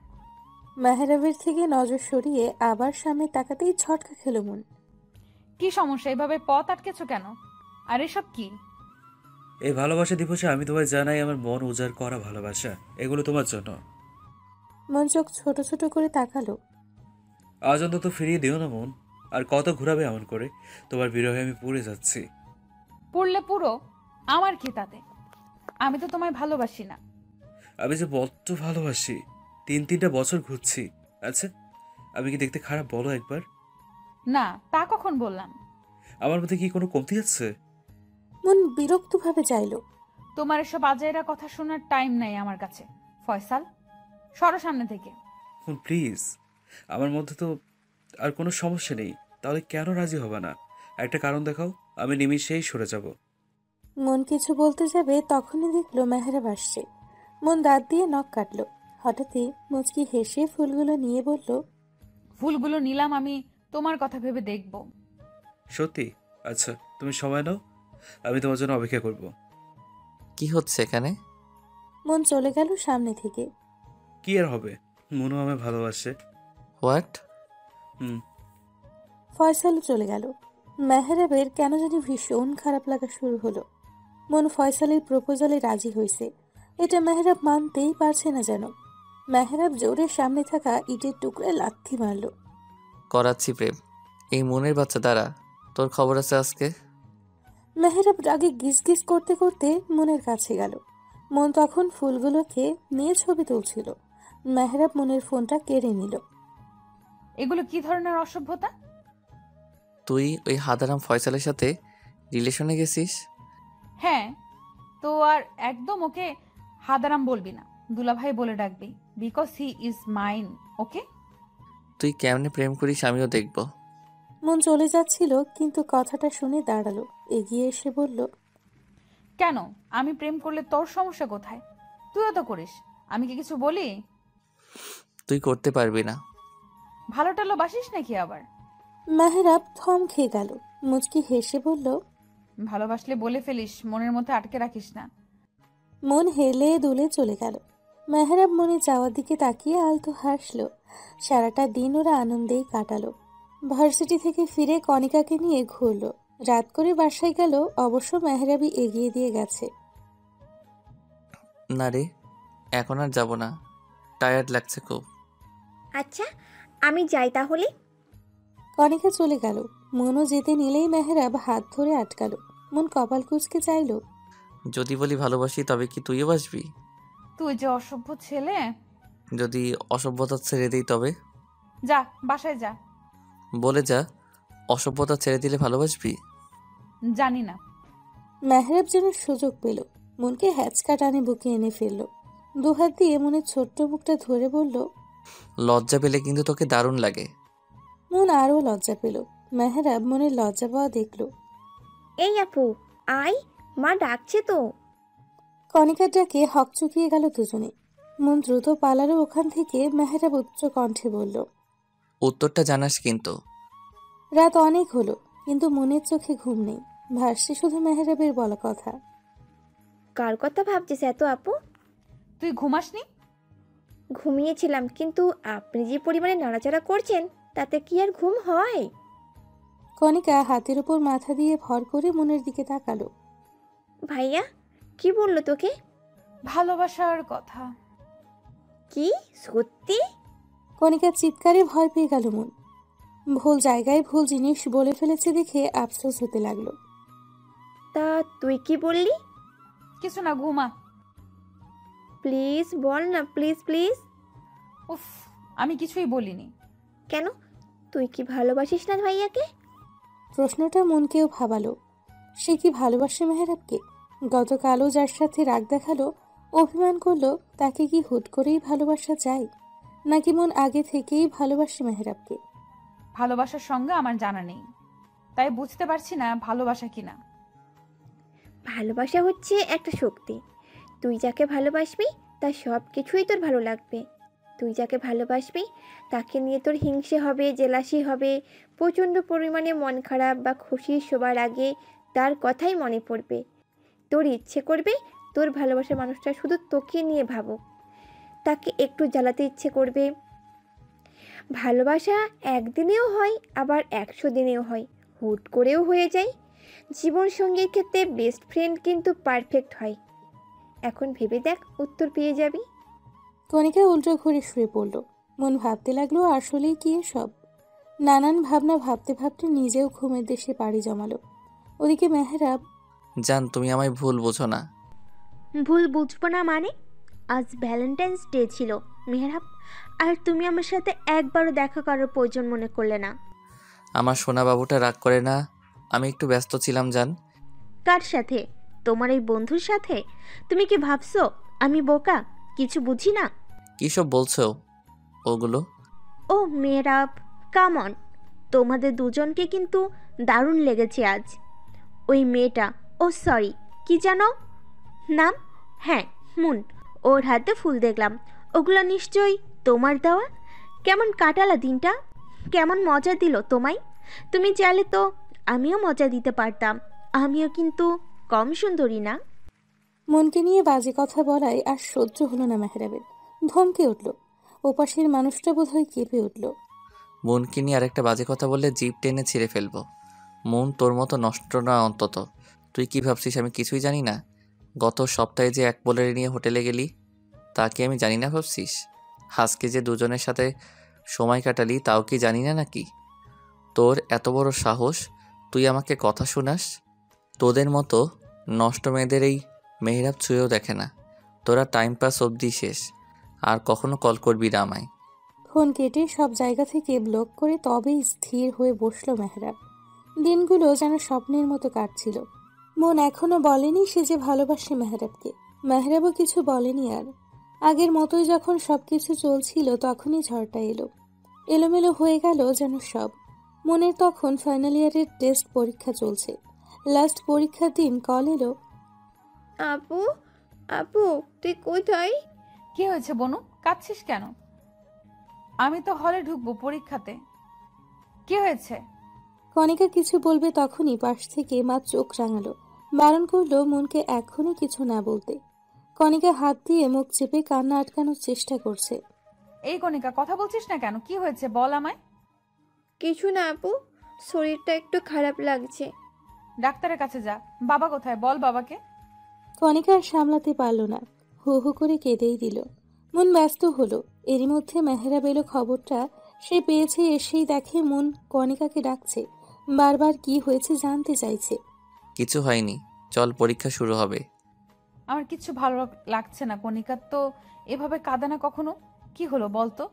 মেহরাবের থেকে নজর সরিয়ে আবার সামনে তাকাতেই ছটকা খেলো মন। কি সমস্যা? এভাবে পথ আটকেছো কেন? আর এসব কি? এই ভালোবাসা দিবসে আমি তোমায় জানাই আমার মন উজাড় করা ভালোবাসা। এগুলো তোমার জন্য। মন চোখ ছোট ছোট করে তাকালো। আজ অন্তত ফিরিয়ে দিও না মন। আর কত ঘুরাবে এমন করে? তোমার বিরহে আমি পুড়ে যাচ্ছি। পড়লে পুরো, আমার কি তাতে? আমি তো তোমায় ভালোবাসি না। আমি যে বড্ড ভালোবাসি। 3-3টা বছর ঘুরছি। আচ্ছা, আমি কি দেখতে খারাপ বলো একবার? না, তা কখন বললাম? আমার মধ্যে কি কোনো কমতি আছে? মন বিরক্ত ভাবে চাইল। তোমার এসব আজাইরা কথা শোনার টাইম নাই আমার কাছে। ফয়সাল, সরো সামনে থেকে। প্লিজ, আমার মধ্যে তো আর কোনো সমস্যা নেই। তাহলে কেন রাজি হবে না? একটা কারণ দেখাও, আমি নিমিষেই সরে যাব। মন কিছু বলতে যাবে তখনই দেখলো মেহরাব আসছে। মন দাঁত দিয়ে নখ কাটলো। হঠাৎই মুচকি হেসে ফুলগুলো নিয়ে বলল, ফুলগুলো নিলাম আমি তোমার কথা ভেবে দেখব। সত্যি? আচ্ছা, তুমি সময় নাও, আমি তোমার জন্য অপেক্ষা করব। কি হচ্ছে এখানে? মন চলে গেল সামনে থেকে। কি আর হবে, মনও আমায় ভালোবাসে। হোয়াট? ফয়সালও চলে গেল। মেহরাবের কেন জানি ভীষণ খারাপ লাগা শুরু হলো। মন ফয়সালের প্রপোজালে রাজি হয়েছে, এটা মেহরাব মানতেই পারছে না যেন। মেহরাব জোরে সামনে থাকা ইটের টুকরে লাথি মারল। করাচ্ছি প্রেম। এই মনের বাচ্চা দ্বারা তোর খবর আছে আজকে। মেহরাব রাগে গিজ গিজ করতে করতে মনের কাছে গেল। মন তখন ফুলগুলোকে নিয়ে ছবি তুলছিল। মেহরাব মনের ফোনটা কেড়ে নিল। এগুলো কি ধরনের অসভ্যতা? তুই ওই হাদারাম ফয়সালের সাথে রিলেশনে গেছিস? হ্যাঁ, তো আর একদম ওকে হাদারাম বলবি না, দুলাভাই বলে ডাকবি। Because he is mine. Okay? তুই কেমনে প্রেম করিস আমিও দেখব। মন চলে যাচ্ছিল, কিন্তু কথাটা শুনে দাঁড়ালো। এগিয়ে এসে বলল, কেন? আমি প্রেম করলে তোর সমস্যা কোথায়? তুইও তো করিস, আমি কি কিছু বলি? তুই করতে পারবি না। ভালো টালো বাসিস নাকি আবার? মেহরাব থম খেয়ে গেল। মুচকি হেসে বলল, ভালোবাসলে বলে ফেলিস, মনের মধ্যে আটকে রাখিস না। মন হেলে দুলে চলে গেল। মেহরাব মনে যাওয়ার দিকে তাকিয়ে আলতো হাসলো। সারাটা দিন ওরা আনন্দেই কাটালো। ভার্সিটি থেকে ফিরে কণিকাকে নিয়ে ঘুরলো। রাত করে বাসায় গেল। অবশ্য মেহরাবই এগিয়ে দিয়ে গেছে। না রে, এখন আর যাব না, টায়ার্ড লাগছে খুব। আচ্ছা, আমি যাই তাহলে। কণিকা চলে গেল। মনও যেতে নিলেই মেহরাব হাত ধরে আটকালো। মন কপাল কুঁচকে চাইল, যদি বলি ভালোবাসি তবে কি তুইও বাসবি? তুই যে অসভ্য ছেলে। যদি অসভ্যতা ছেড়ে দিই তবে? যা, বাসায় যা। বলে যা, অসভ্যতা ছেড়ে দিলে ভালোবাসবি? জানি না। মেহরাব যেন সুযোগ পেল। মনকে হ্যাচকা টানে বুকে এনে ফেলল। দুহাত দিয়ে মনের ছোট্ট মুখটা ধরে বলল, লজ্জা পেলে কিন্তু তোকে দারুণ লাগে। মন আরও লজ্জা পেল। মেহরাব মনের লজ্জা পাওয়া দেখল। এই আপু, আই, মা ডাকছে তো। কণিকার ডাকে হকচকিয়ে গেল দুজনে। মন দ্রুত পালালো ওখান থেকে। মেহরাব উচ্চ কণ্ঠে বলল, উত্তরটা জানাস কিন্তু। রাত অনেক হলো, কিন্তু মনের চোখে ঘুম নেই। ভাসছে শুধু মেহরাবের বলা কথা। কার কথা ভাবছিস এত আপু? তুই ঘুমাসনি? ঘুমিয়েছিলাম, কিন্তু আপনি যে পরিমাণে নাড়াচাড়া করছেন তাতে কি আর ঘুম হয়? কণিকা হাতের উপর মাথা দিয়ে ভর করে মনের দিকে তাকালো। ভাইয়া কি বললো তোকে? ভালোবাসার কথা। কি সত্যি? কণিকার চিৎকারে ভয় পেয়ে গেল মন। ভুল জায়গায় ভুল জিনিস বলে ফেলেছে দেখে আফসোস হতে লাগলো। তা তুই কি বললি? কিছু না, ঘুমা। প্লিজ বল না, প্লিজ প্লিজ। উফ, আমি কিছুই বলিনি। কেন, তুই কি ভালোবাসিস না ভাইয়াকে? প্রশ্নটা মনকেও ভাবালো। সে কি ভালোবাসে মেহেরাবকে? গতকালও যার সাথে রাগ দেখালো, অভিমান করলো, তাকে কি হুট করেই ভালোবাসা যায়, নাকি মন আগে থেকেই ভালোবাসে মেহেরাবকে? ভালোবাসার সঙ্গে আমার জানা নেই, তাই বুঝতে পারছি না ভালোবাসা কিনা। ভালোবাসা হচ্ছে একটা শক্তি। তুই যাকে ভালোবাসবি তার সব কিছুই তোর ভালো লাগবে। তুই যাকে ভালোবাসবি তাকে নিয়ে তোর হিংসে হবে, জেলাসি হবে, প্রচণ্ড পরিমাণে মন খারাপ বা খুশি সবার আগে তার কথাই মনে পড়বে। তোর ইচ্ছে করবে তোর ভালোবাসার মানুষটা শুধু তোকে নিয়ে ভাবুক, তাকে একটু জ্বালাতে ইচ্ছে করবে। ভালোবাসা একদিনেও হয়, আবার 100 দিনেও হয়, হুট করেও হয়ে যায়। জীবনসঙ্গীর ক্ষেত্রে বেস্ট ফ্রেন্ড কিন্তু পারফেক্ট হয়। এখন ভেবে দেখ, উত্তর পেয়ে যাবি। কণিকা উল্টো ঘুরে শুয়ে পড়ল। মন ভাবতে লাগলো আসলেই কি এসব। নানান ভাবনা ভাবতে ভাবতে নিজেও ঘুমের দেশে পাড়ি জমালো। ওদিকে মেহেরাব। জান, তুমি আমায় ভুল বোঝো না। ভুল বুঝবো না মানে? আজ ভ্যালেন্টাইন্স ডে ছিল মেহরাব, আর তুমি আমার সাথে একবারও দেখা করার প্রয়োজন মনে করলে না। আমার সোনা বাবুটা রাগ করে না, আমি একটু ব্যস্ত ছিলাম জান। কার সাথে? তোমার এই বন্ধুর সাথে? তুমি কি ভাবছো আমি বোকা, কিছু বুঝি না? কী সব বলছো ওগুলো? ও মেহরাব, কাম অন, তোমাদের দুজনকে কিন্তু দারুণ লেগেছে আজ। ওই মেয়েটা, ও সরি, কি জানো নাম? হ্যাঁ, মুন। ওর হাতে ফুল দেখলাম, ওগুলো নিশ্চয়ই তোমার দেওয়া। কেমন কাটালা দিনটা? কেমন মজা দিল তোমায়? তুমি চাইলে তো আমিও মজা দিতে পারতাম। আমিও কিন্তু কম সুন্দরী না। মনকে নিয়ে বাজে কথা বলায় আর সহ্য হলো না মেহেরাবের। ধমকে উঠল। ওপাশের মানুষটা বোধহয় কেঁপে উঠল। মনকে নিয়ে আরেকটা বাজে কথা বললে জিভ টেনে ছিঁড়ে ফেলবো। মন তোর মতো নষ্ট না অন্তত। তুই কি ভাবছিস আমি কিছুই জানি না? গত সপ্তাহে যে এক বোলের নিয়ে হোটেলে গেলি, তা কি আমি জানি না ভাবছিস? আজকে যে দুজনের সাথে সময় কাটালি, তাও কি জানি না নাকি? তোর এত বড় সাহস, তুই আমাকে কথা শোনাস? তোদের মতো নষ্ট মেয়েদের এই মেহরাব ছুঁয়েও দেখে না। তোরা টাইম পাস অবধি শেষ, আর কখনো কল করবি না আমায়। ফোন কেটে সব জায়গা থেকে ব্লক করে তবেই স্থির হয়ে বসলো মেহরাব। দিনগুলো যেন স্বপ্নের মতো কাটছিল। মন এখনো বলেনি সে যে ভালোবাসে মেহরাবকে। মেহরাবও কিছু বলেনি আর। আগের মতোই যখন সবকিছু চলছিল তখনই ঝড়টা এলো। এলোমেলো হয়ে গেল যেন সব। মনের তখন ফাইনাল ইয়ারের টেস্ট পরীক্ষা চলছে। লাস্ট পরীক্ষার দিন কল এলো। আপু, আপু তুই কোথায়? কি হয়েছে বনু, কাঁদছিস কেন? আমি তো হলে ঢুকবো পরীক্ষাতে। কি হয়েছে? কণিকা কিছু বলবে তখনই পাশ থেকে মা চোখ রাঙালো, বারণ করলো মনকে এখনই কিছু না বলতে। কণিকা হাত দিয়ে মুখ চেপে কান্না আটকানোর চেষ্টা করছে। এই কণিকা, কথা বলছিস না কেন? কি হয়েছে বল আমায়। কিছু না আপু, শরীরটা একটু খারাপ লাগছে। ডাক্তারের কাছে যা। বাবা কোথায়? বল বাবাকে। কণিকা আর সামলাতে পারল না, হু হু করে কেঁদেই দিল। মন ব্যস্ত হলো। এরই মধ্যে মেহরাব এলো খবরটা সে পেয়েছে। এসেই দেখে মন কণিকাকে ডাকছে, বারবার কি হয়েছে জানতে চাইছে। কিছু হয়নি, চল পরীক্ষা শুরু হবে। আমার কিছু ভালো লাগছে না কণিকার, তো এভাবে কাঁদে না কখনো। কি হলো বলতো?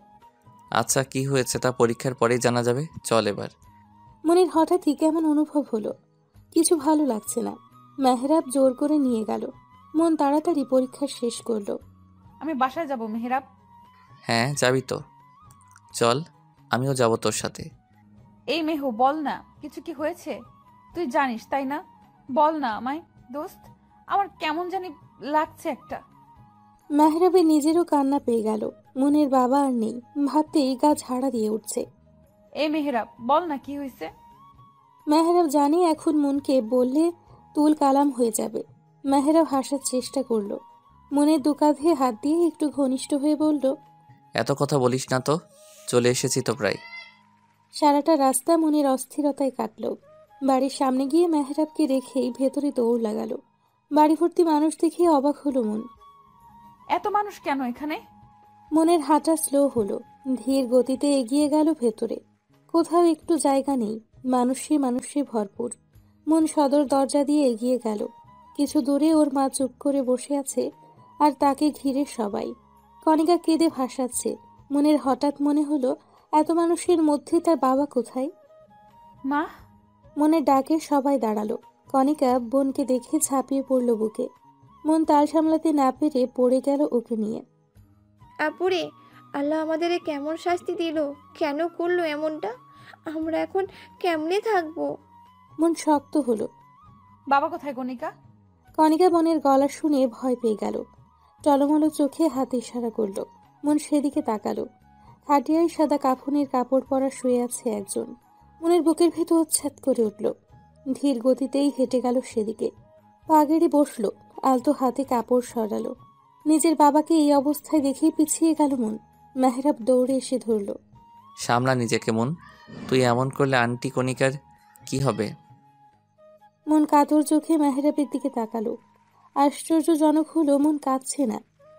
আচ্ছা, কি হয়েছে তা পরীক্ষার পরেই জানা যাবে, চল এবার। মনের হঠাৎই কেমন অনুভব হলো, কিছু ভালো লাগছে না। মেহরাব জোর করে নিয়ে গেল। মন তাড়াতাড়ি পরীক্ষা শেষ করলো। আমি বাসায় যাব মেহরাব। হ্যাঁ যাবি তো, চল আমিও যাব তোর সাথে। এই মেহু, বল না, কিছু কি হয়েছে? তুই জানিস তাই না? বল না আমায় দোস্ত, আমার কেমন জানি লাগছে একটা। মেহরাবের নিজেরও কান্না পেয়ে গেল। মনের বাবা আর নেই, ভাবতেই গা ঝাড়া দিয়ে উঠছে। এই মেহরাব, বল না কি হয়েছে। মেহরাব জানে এখন মনকে বললে তুল কালাম হয়ে যাবে। মেহরাব হাসার চেষ্টা করলো। মনের দু কাঁধে হাত দিয়ে একটু ঘনিষ্ঠ হয়ে বলল, এত কথা বলিস না তো, চলে এসেছি তো প্রায়। সারাটা রাস্তা মনের অস্থিরতায় কাটল। বাড়ির সামনে গিয়ে মেহরাবকে রেখেই ভেতরে দৌড় লাগালো। বাড়ি ভর্তি মানুষ দেখে অবাক হলো মন। এত মানুষ কেন এখানে? মনের হাঁটা স্লো হলো, ধীর গতিতে এগিয়ে গেল ভেতরে। কোথাও একটু জায়গা নেই, মানুষে ভরপুর। মন সদর দরজা দিয়ে এগিয়ে গেল। কিছু দূরে ওর মা চুপ করে বসে আছে, আর তাকে ঘিরে সবাই। কণিকা কেঁদে ভাসাচ্ছে। মনের হঠাৎ মনে হলো, এত মানুষের মধ্যে তার বাবা কোথায়? মা। মনের ডাকে সবাই দাঁড়ালো। কণিকা বোনকে দেখে ঝাঁপিয়ে পড়ল বুকে। মন তাল সামলাতে না পেরে পড়ে গেল ওকে নিয়ে। আপুরে, আল্লাহ আমাদের কেমন শাস্তি দিল, কেন করলো এমনটা? আমরা এখন কেমনে থাকবো? মন শক্ত হলো। বাবা কোথায় কণিকা? কণিকা মনের গলা শুনে ভয় পেয়ে গেল। টলমলো চোখে হাতে ইশারা করলো। মন সেদিকে তাকালো। খাটিয়ায় সাদা কাফনের কাপড় পরা শুয়ে আছে একজন। মনের বুকের ভেতর উচ্ছ্বাদ করে উঠল। ধীর গতিতেই হেঁটে গেল সেদিকে। পা গেড়ে বসলো, আলতো হাতে কাপড় সরালো। নিজের বাবাকে এই অবস্থায় দেখেই পিছিয়ে গেল মন। মেহরাব দৌড়ে এসে ধরল। সামলা নিজেকে মন, তুই এমন করলে আন্টি কণিকার কি হবে? মন কাতর চোখে মেহরাবের দিকে তাকালো। আশ্চর্যজনক হলো, মন কাঁদছে না।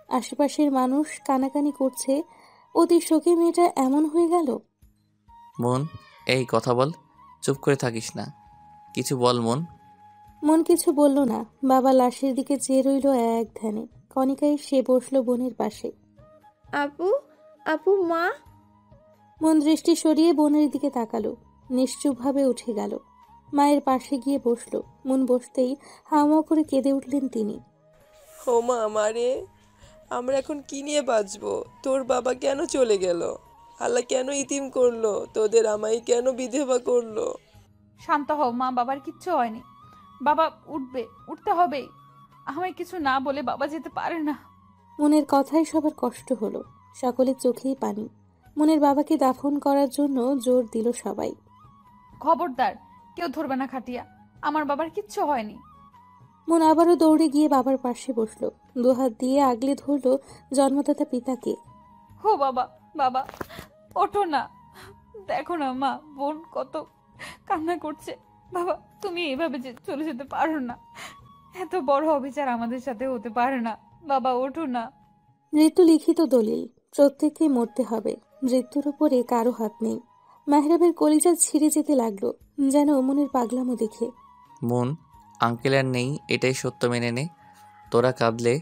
আশেপাশের মানুষ কানাকানি করছে। অতি শোকে মেয়েটা এমন হয়ে গেল। মন, এই কথা বল, চুপ করে থাকিস না, কিছু বল মন। মন কিছু বলল না। বাবা লাশের দিকে চেয়ে রইল এক ধ্যানে। কণিকা এসে বসলো বোনের পাশে। আপু, আপু, মা। মন দৃষ্টি সরিয়ে বোনের দিকে তাকালো। নিশ্চুপভাবে উঠে গেল। মায়ের পাশে গিয়ে বসলো। মন বসতেই হাওয়া করে কেঁদে উঠলেন তিনি। ও মা আমারে, আমরা এখন কি নিয়ে বাঁচবো? তোর বাবা কেন চলে গেল? আল্লাহ কেন ইতিম করলো? তোদের আমায় কেন বিধবা করলো? শান্ত হও মা, বাবার কিচ্ছু হয়নি। বাবা উঠতে হবেই। আমায় কিছু না বলে বাবা যেতে পারে না। মনের কথায় সবার কষ্ট হলো। সকলের চোখেই পানি। মনের বাবাকে দাফন করার জন্য জোর দিল সবাই। খবরদার, কেউ ধরবে না খাটিয়া। আমার বাবার কিচ্ছু হয়নি। মন আবারও দৌড়ে গিয়ে বাবার পাশে বসলো। দুহাত দিয়ে আগলে ধরলো জন্মদাতা পিতাকে। হো বাবা, বাবা ওঠো না। দেখো না মা, বোন কত কান্না করছে। বাবা, তুমি এইভাবে চলে যেতে পারো না। এত বড় অবিচার আমাদের সাথে হতে পারে না। বাবা ওঠো না। মৃত্যু লিখিত দলিল, প্রত্যেককে মরতে হবে। মৃত্যুর উপরে কারো হাত নেই। মেহরাবের কলিজা ছিঁড়ে যেতে লাগলো, যেন মনের পাগলামো দেখে। মন, আঙ্কেল আর নেই, এটাই সত্য মেনে নে। তোরা কাঁদলে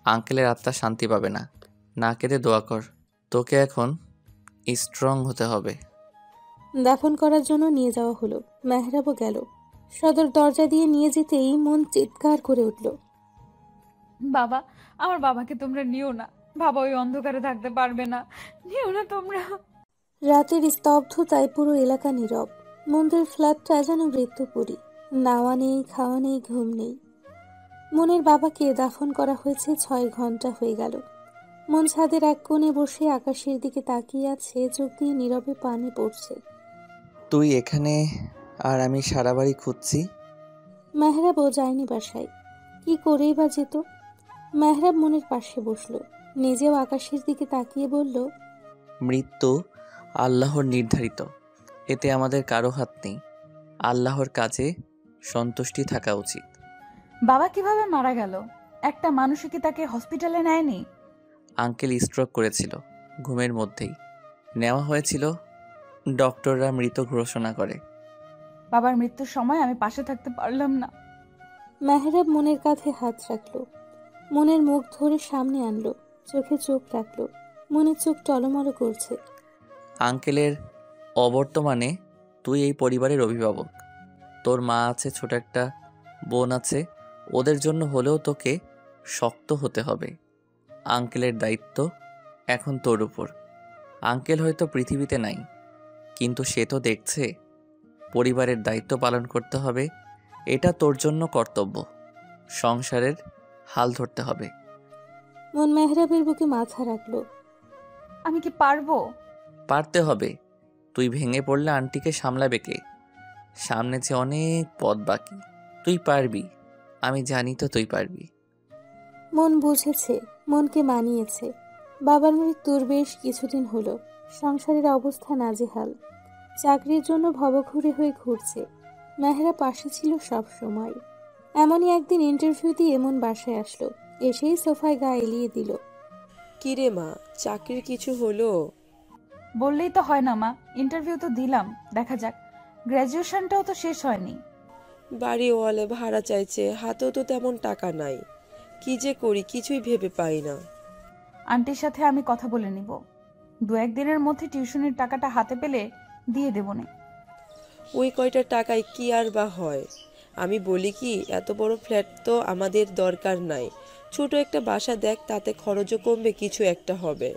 আঙ্কেলের আত্মা শান্তি পাবে না। না কেঁদে দোয়া কর। তোকে এখন স্ট্রং হতে হবে। দাফন করার জন্য নিয়ে যাওয়া হলো। মেহরাবও গেল। সদর দরজা দিয়ে নিয়ে যেতেই মন চিৎকার করে উঠল। বাবা, আমার বাবাকে তোমরা নিও না। বাবা ওই অন্ধকারে থাকতে পারবে না। নিও না তোমরা। রাতের স্তব্ধতায় পুরো এলাকা নীরব। মন্দির ফ্ল্যাটটা যেন মৃত্যুপুরী। নাওয়া নেই, খাওয়া নেই, ঘুম নেই। মনের বাবাকে দাফন করা হয়েছে 6 ঘন্টা হয়ে গেল। মন ছাদের এক কোণে বসে আকাশের দিকে তাকিয়ে আছে, চোখ দিয়ে নীরবে পানি পড়ছে। তুই এখানে আর আমি সারা বাড়ি খুঁজছি। মেহরাবও যায়নি বাসায়। কি করেই বা যেত? মেহরাব মনের পাশে বসলো। নিজেও আকাশের দিকে তাকিয়ে বলল, মৃত্যু আল্লাহর নির্ধারিত, এতে আমাদের কারো হাত নেই। আল্লাহর কাছে সন্তুষ্টি থাকা উচিত। বাবা কিভাবে মারা গেল? একটা মানুষই কি তাকে হসপিটালে নেয়নি? আঙ্কেল স্ট্রোক করেছিল, ঘুমের মধ্যেই নেওয়া হয়েছিল। ডক্টররা মৃত ঘোষণা করে। বাবার মৃত্যুর সময় আমি পাশে থাকতে পারলাম না। মেহরাব মনের কাঁধে হাত রাখলো। মনের মুখ ধরে সামনে আনলো, চোখে চোখ রাখলো। মনের চোখ টলমল করছে। আঙ্কেলের অবর্তমানে তুই এই পরিবারের অভিভাবক। তোর মা আছে, ছোট একটা বোন আছে। ওদের জন্য হলেও তোকে শক্ত হতে হবে। আঙ্কেলের দায়িত্ব এখন তোর উপর। আঙ্কেল হয়তো পৃথিবীতে নাই, কিন্তু সে তো দেখছে। পরিবারের দায়িত্ব পালন করতে হবে, এটা তোর জন্য কর্তব্য। সংসারের হাল ধরতে হবে। মন মেহরাবের বুকে মাথা রাখলো। আমি কি পারবো? পারতে হবে। তুই ভেঙে পড়লে আন্টিকে সামলাবে কে? সামনে যে অনেক পথ বাকি। তুই পারবি, আমি জানি তো তুই পারবি। মন বুঝেছে, মনকে মানিয়েছে। বাবার মৃত্যুর বেশ কিছুদিন হলো। সংসারের অবস্থা নাজেহাল। চাকরির জন্য ভবঘুরে হয়ে ঘুরছে। মেহরা পাশে ছিল সব সময়। এমনই একদিন ইন্টারভিউ দিয়ে মন বাসায় আসলো। এসেই সোফায় গা এলিয়ে দিল। কিরে মা, চাকরির কিছু হলো? বললেই তো হয় না মা, ইন্টারভিউ তো দিলাম, দেখা যাক। গ্র্যাজুয়েশনটাও তো শেষ হয়নি। বাড়িওয়ালে ভাড়া চাইছে, হাতেও তো তেমন টাকা নাই। কি যে করি কিছুই ভেবে পাই না। আন্টির সাথে আমি কথা বলে নিব, 2-1 দিনের মধ্যে টিউশনির টাকাটা হাতে পেলে দিয়ে দেবো না। ওই কয়টা টাকায় কি আর বা হয়? আমি বলি কি, এত বড় ফ্ল্যাট তো আমাদের দরকার নাই, ছোট একটা বাসা দেখ, তাতে খরচও কমবে, কিছু একটা হবে।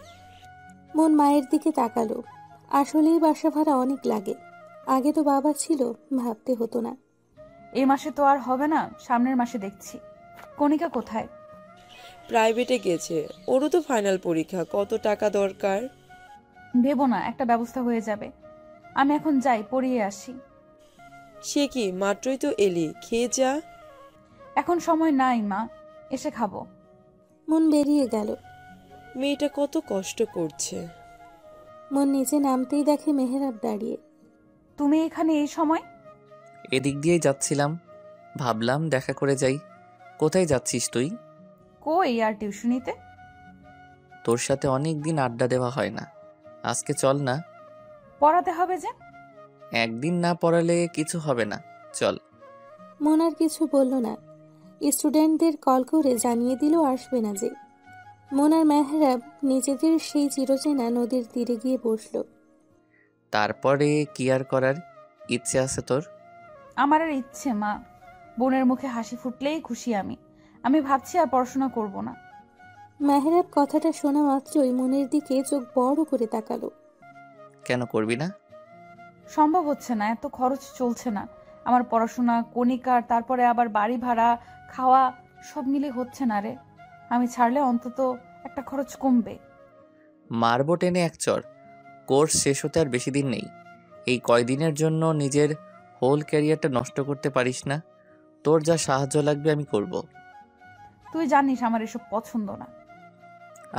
মন মায়ের দিকে তাকালো। আসলেই বাসা ভাড়া অনেক লাগে। আগে তো বাবা ছিল, ভাবতে হতো না। এই মাসে তো আর হবে না, সামনের মাসে দেখছি। কণিকা কোথায়? প্রাইভেটে গেছে, ওরও তো ফাইনাল পরীক্ষা, কত টাকা দরকার? ভেবো না, একটা ব্যবস্থা হয়ে যাবে। আমি এখন যাই, পড়িয়ে আসি। সে কি, মাত্রই তো এলি, খেয়ে যা। এখন সময় নাই মা, এসে খাবো। মন বেরিয়ে গেল। মেয়েটা কত কষ্ট করছে। মন নিচে নামতেই দেখে মেহেরাব দাঁড়িয়ে। তুমি এখানে এই সময়? এদিক দিয়েই যাচ্ছিলাম, ভাবলাম দেখা করে যাই। কোথায় যাচ্ছিস তুই? কই আর টিউশনিতে। তোর সাথে অনেক দিন আড্ডা দেওয়া হয় না, আজকে চল না। পড়াতে হবে যে। একদিন না পড়ালে কিছু হবে না, চল। মন আর কিছু বলল না। স্টুডেন্টদের কল করে জানিয়ে দিল আসবে না যে। মন আর মেহরাব নিজেদের সেই চিরচেনা নদীর তীরে গিয়ে বসলো। তারপরে কি আর করার ইচ্ছে আছে তোর? আমার আর ইচ্ছে মা, বোনের মুখে হাসি ফুটলেই খুশি আমি। আমি ভাবছি আর পড়াশোনা করব না। মেহরাব কথাটা শোনা মাত্রই মনের দিকে চোখ বড় করে তাকালো। কেন করবি না? সম্ভব হচ্ছে না, এত খরচ চলছে না। আমার পড়াশোনা, কণিকার, তারপরে আবার বাড়ি ভাড়া, খাওয়া, সব মিলে হচ্ছে না রে। আমি ছাড়লে অন্তত একটা খরচ কমবে। মারবো টেনে এক চর। কোর্স শেষ হতে আর বেশি দিন নেই। এই কয়দিনের জন্য নিজের হোল ক্যারিয়ারটা নষ্ট করতে পারিস না। তোর যা সাহায্য লাগবে আমি করব। তুই জানিস আমার এসব পছন্দ না।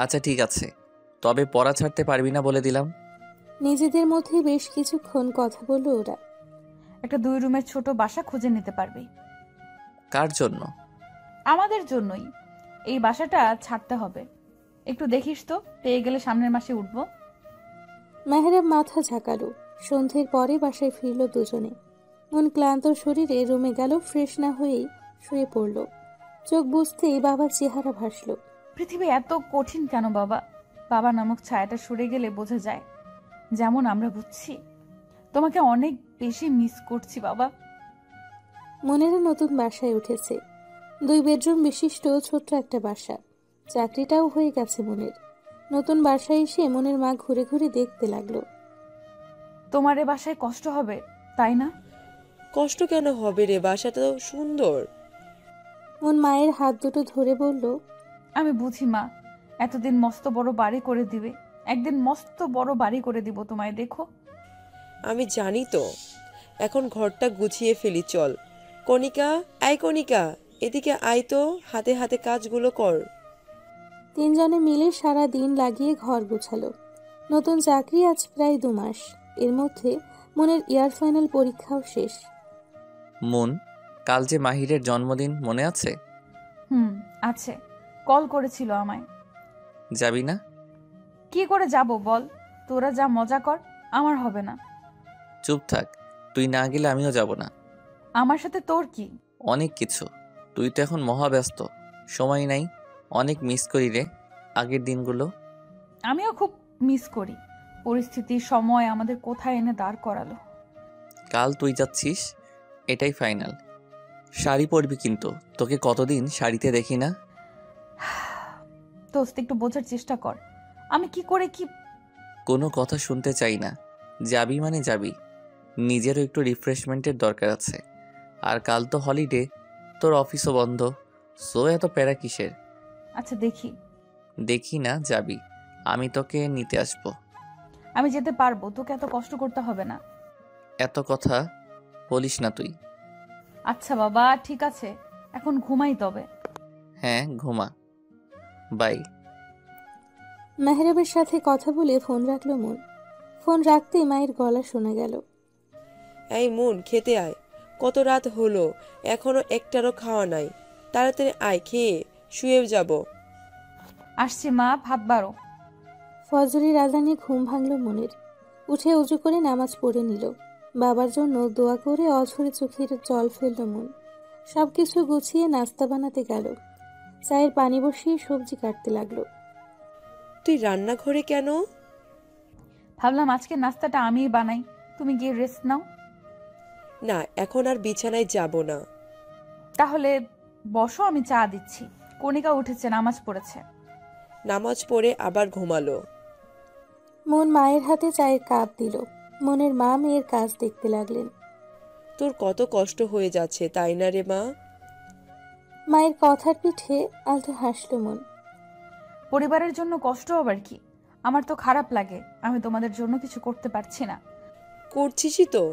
আচ্ছা ঠিক আছে, তবে পড়া ছাড়তে পারবি না বলে দিলাম। নিজেদের মধ্যে বেশ কিছুক্ষণ কথা বলল ওরা। একটা 2 রুমের ছোট বাসা খুঁজে নিতে পারবি? কার জন্য? আমাদের জন্যই। এই বাসাটা ছাড়তে হবে। একটু দেখিস তো, পেয়ে গেলে সামনের মাসে উঠবো। মেহরাব মাথা ঝাঁকালো। সন্ধ্যের পরে বাসায় ফিরল দুজনে। মন ক্লান্ত শরীরে রুমে গেল, ফ্রেশ না হয়েই শুয়ে পড়ল। চোখ বুঝতেই বাবার চেহারা ভাসল। পৃথিবী এত কঠিন কেন বাবা? বাবা নামক ছায়াটা সরে গেলে বোঝা যায়, যেমন আমরা বুঝছি। তোমাকে অনেক বেশি মিস করছি বাবা। মনেরও নতুন বাসায় উঠেছে। 2 বেডরুম বিশিষ্ট ছোট্ট একটা বাসা। চাকরিটাও হয়ে গেছে মনের। নতুন বাসায় এসে মনের মা ঘুরে ঘুরে দেখতে লাগলো। তোমার এ বাসায় কষ্ট হবে, তাই না? কষ্ট কেন হবে রে, বাসাটা তো সুন্দর। মন মায়ের হাত দুটো ধরে বলল, আমি বুঝি মা, এতদিন মস্ত বড় বাড়ি করে দিবে, একদিন মস্ত বড় বাড়ি করে দিব তোমায়, দেখো। আমি জানি তো, এখন ঘরটা গুছিয়ে ফেলি, চল। কণিকা, আয় কণিকা, এদিকে আয় তো, হাতে হাতে কাজগুলো কর। 3 জনে মিলে সারা দিন লাগিয়ে ঘর গোছালো। নতুন চাকরি আজ প্রায় 2 মাস। এর মধ্যে মনের ইয়ার ফাইনাল পরীক্ষাও শেষ। মন, কাল যে মাহিরের জন্মদিন মনে আছে? আছে, কল করেছিল আমায়। যাবি না? কি করে যাব বল? তোরা যা মজা কর, আমার হবে না। চুপ থাক, তুই না গেলে আমিও যাব না। আমার সাথে তোর কি? অনেক কিছু। তুই তো এখন মহাব্যস্ত, সময় নাই। অনেক মিস করি রে আগের দিনগুলো। আমিও খুব মিস করি। পরিস্থিতি, সময় আমাদের কোথায় এনে দাঁড় করালো। কাল তুই যাচ্ছিস, এটাই ফাইনাল। শাড়ি পরবি কিন্তু, তোকে কতদিন শাড়িতে দেখি না। দোস্ত, একটু বোঝার চেষ্টা কর, আমি কি করে কি। কোনো কথা শুনতে চাই না। যাবি মানে যাবি। নিজেরও একটু রিফ্রেশমেন্টের দরকার আছে। আর কাল তো হলিডে, তোর অফিসও বন্ধ, সো এত প্যারা কিসের? আচ্ছা দেখি। দেখি না, যাবি। আমি তোকে নিতে আসবো। আমি যেতে পারবো, তোকে এত কষ্ট করতে হবে না। এত কথা বলিস না তুই। আচ্ছা বাবা, ঠিক আছে, এখন ঘুমাই তবে। হ্যাঁ ঘুমা, বাই। মেহরাবের সাথে কথা বলে ফোন রাখলো মন। ফোন রাখতেই মায়ের গলা শোনা গেল। এই মন, খেতে আয়, কত রাত হলো, এখনো একটারও খাওয়া নাই। তাড়াতাড়ি আয়, খেয়ে শুয়ে যাব। আসছি মা, ভাত বাড়ো। ফজরের আজানে ঘুম ভাঙল মনের। উঠে উজু করে নামাজ পড়ে নিল। বাবার জন্য দোয়া করে অঝরে চোখের জল ফেলল মন। সবকিছু গুছিয়ে নাস্তা বানাতে গেল। চায়ের পানি বসিয়ে সবজি কাটতে লাগলো। তুই রান্নাঘরে কেন? ভাবলাম আজকে নাস্তাটা আমিই বানাই, তুমি গিয়ে রেস্ট নাও। না, এখন আর বিছানায় যাব না। তাহলে বসো, আমি চা দিচ্ছি। কণিকা উঠেছে, নামাজ পড়েছে। নামাজ পড়ে আবার ঘুমালো। মন মায়ের হাতে চায়ের কাপ দিল। মনের মা মেয়ের কাজ দেখতে লাগলেন। তোর কত কষ্ট হয়ে যাচ্ছে, তাই না রে মা? মায়ের কথার পিঠে আলতো হাসল মন। পরিবারের জন্য কষ্ট আবার কি? আমার তো খারাপ লাগে আমি তোমাদের জন্য কিছু করতে পারছি না। করছিসই তো।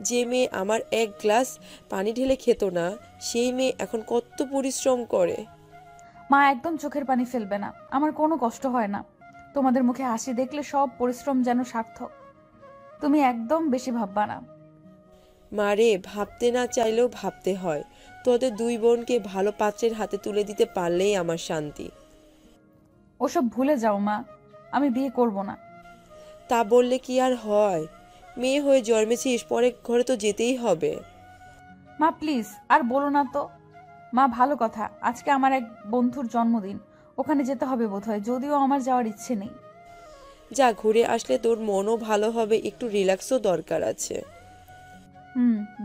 যে মেয়ে আমার এক গ্লাস পানি ঢেলে খেত না, সেই মেয়ে এখন কত পরিশ্রম করে। মা, একদম চোখের পানি ফেলবে না। আমার কোনো কষ্ট হয় না। তোমাদের মুখে হাসি দেখলে সব পরিশ্রম যেন সার্থক। তুমি একদম বেশি ভাববা না। মারে, ভাবতে না চাইলেও ভাবতে হয়। তোদের দুই বোনকে ভালো পাত্রের হাতে তুলে দিতে পারলেই আমার শান্তি। ওসব ভুলে যাও মা, আমি বিয়ে করব না। তা বললে কি আর হয়? মেয়ে হয়ে জন্মেছিস, পরের ঘরে তো যেতেই হবে। মা প্লিজ আর বলো না তো। মা, ভালো কথা, আজকে আমার এক বন্ধুর জন্মদিন, ওখানে যেতে হবে বোধহয়, যদিও আমার যাওয়ার ইচ্ছে নেই। যা, ঘুরে আসলে তোর মনও ভালো হবে, একটু রিল্যাক্সও দরকার আছে।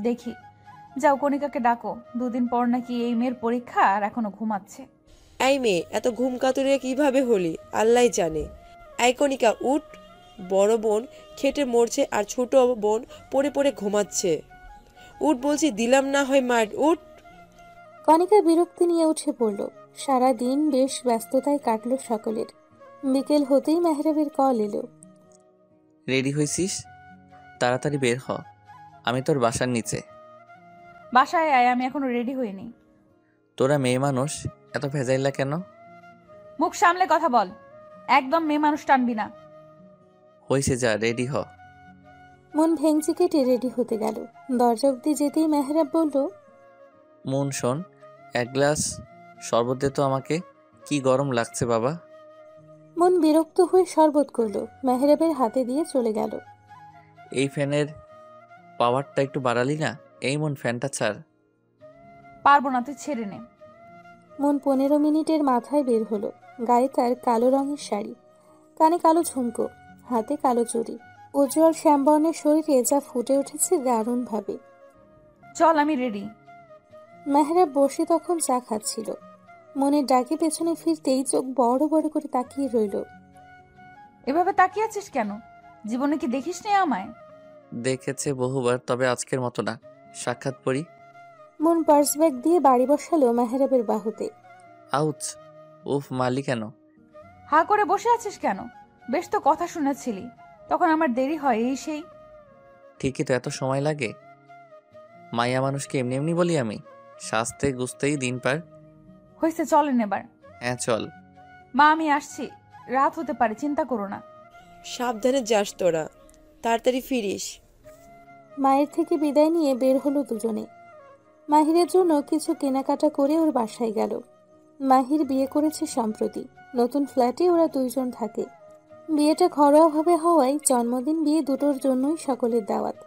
দেখি। যাও, কণিকাকে ডাকো। দুদিন পর নাকি এই মেয়ের পরীক্ষা, আর এখনো ঘুমাচ্ছে। এই মেয়ে এত ঘুম কাতুরে কিভাবে হলি আল্লাহ জানে। এই কণিকা উঠ, বড় বোন খেটে মরছে আর ছোট বোন পড়ে পড়ে ঘুমাচ্ছে। উঠ বলছি, দিলাম না হয় মার, উঠ। কণিকা বিরক্তি নিয়ে উঠে পড়ল। সারাদিন বেশ ব্যস্ততায় কাটল সকলের। বিকেল হতেই মেহরাবের কল এলো। রেডি হয়েছিস? তাড়াতাড়ি বের হ, আমি তোর বাসার নিচে। বাসায় আয়, আমি এখনো রেডি হইনি। তোরা মেয়ে মানুষ, এত ভেজাইলা কেন? মুখ সামলে কথা বল, একদম মেয়ে মানুষ টানবি না। হয়েছে, যা রেডি হ। মন ভেঙচি কেটে রেডি হতে গেল। দরজা অব্দি যেতেই মেহরাব বলল, মন শোন, এক গ্লাস শরবত দে তো আমাকে, কি গরম লাগছে বাবা। মন বিরক্ত হয়ে শরবত করল, মেহরাবের হাতে দিয়ে চলে গেল। এই ফ্যানের পাওয়ারটা একটু বাড়ালি না? এই মন, ফ্যানটা ছাড়। পারবো না, তুই ছেড়ে নে। মন 15 মিনিটের মাথায় বের হলো। গায়ে তার কালো রঙের শাড়ি, কানে কালো ঝুমকো, হাতে কালো চুড়ি। উজ্জ্বল শ্যামবর্ণের শরীরে যা ফুটে উঠেছে দারুণভাবে। চল, আমি রেডি। মেহরাব বসে তখন চা খাচ্ছিল। মনের ডাকে পেছনে ফিরতেই চোখ বড় বড় করে তাকিয়ে রইল। এভাবে তাকিয়ে আছিস কেন? জীবনে কি দেখিস নি আমায়? দেখেছে বহুবার, তবে আজকের মতো না। সাক্ষাৎ পড়ি। মন পার্স ব্যাগ দিয়ে বাড়ি বসালো মেহরাবের বাহুতে। আউচ! উফ, মালি কেন? হা করে বসে আছিস কেন? বেশ তো কথা শুনেছিলি, তখন আমার দেরি হয় এই সেই। ঠিকই তো, এত সময় লাগে? মাইয়া মানুষকে এমনি এমনি বলি আমি? সাজতে গুছতেই দিন পার। হয়েছে, চলেন এবার। হ্যাঁ চল। মা, আমি আসছি। রাত হতে পারে, চিন্তা করো না। সাবধানে যাস তোরা, তাড়াতাড়ি ফিরিস। মায়ের থেকে বিদায় নিয়ে বের হলো দুজনে। মাহিরের জন্য কিছু কেনাকাটা করে ওর বাসায় গেল। মাহির বিয়ে করেছে সম্প্রতি। নতুন ফ্ল্যাটে ওরা দুইজন থাকে। বিয়েটা ঘরোয়াভাবে হওয়ায় জন্মদিন বিয়ে দুটোর জন্যই সকলের দাওয়াত।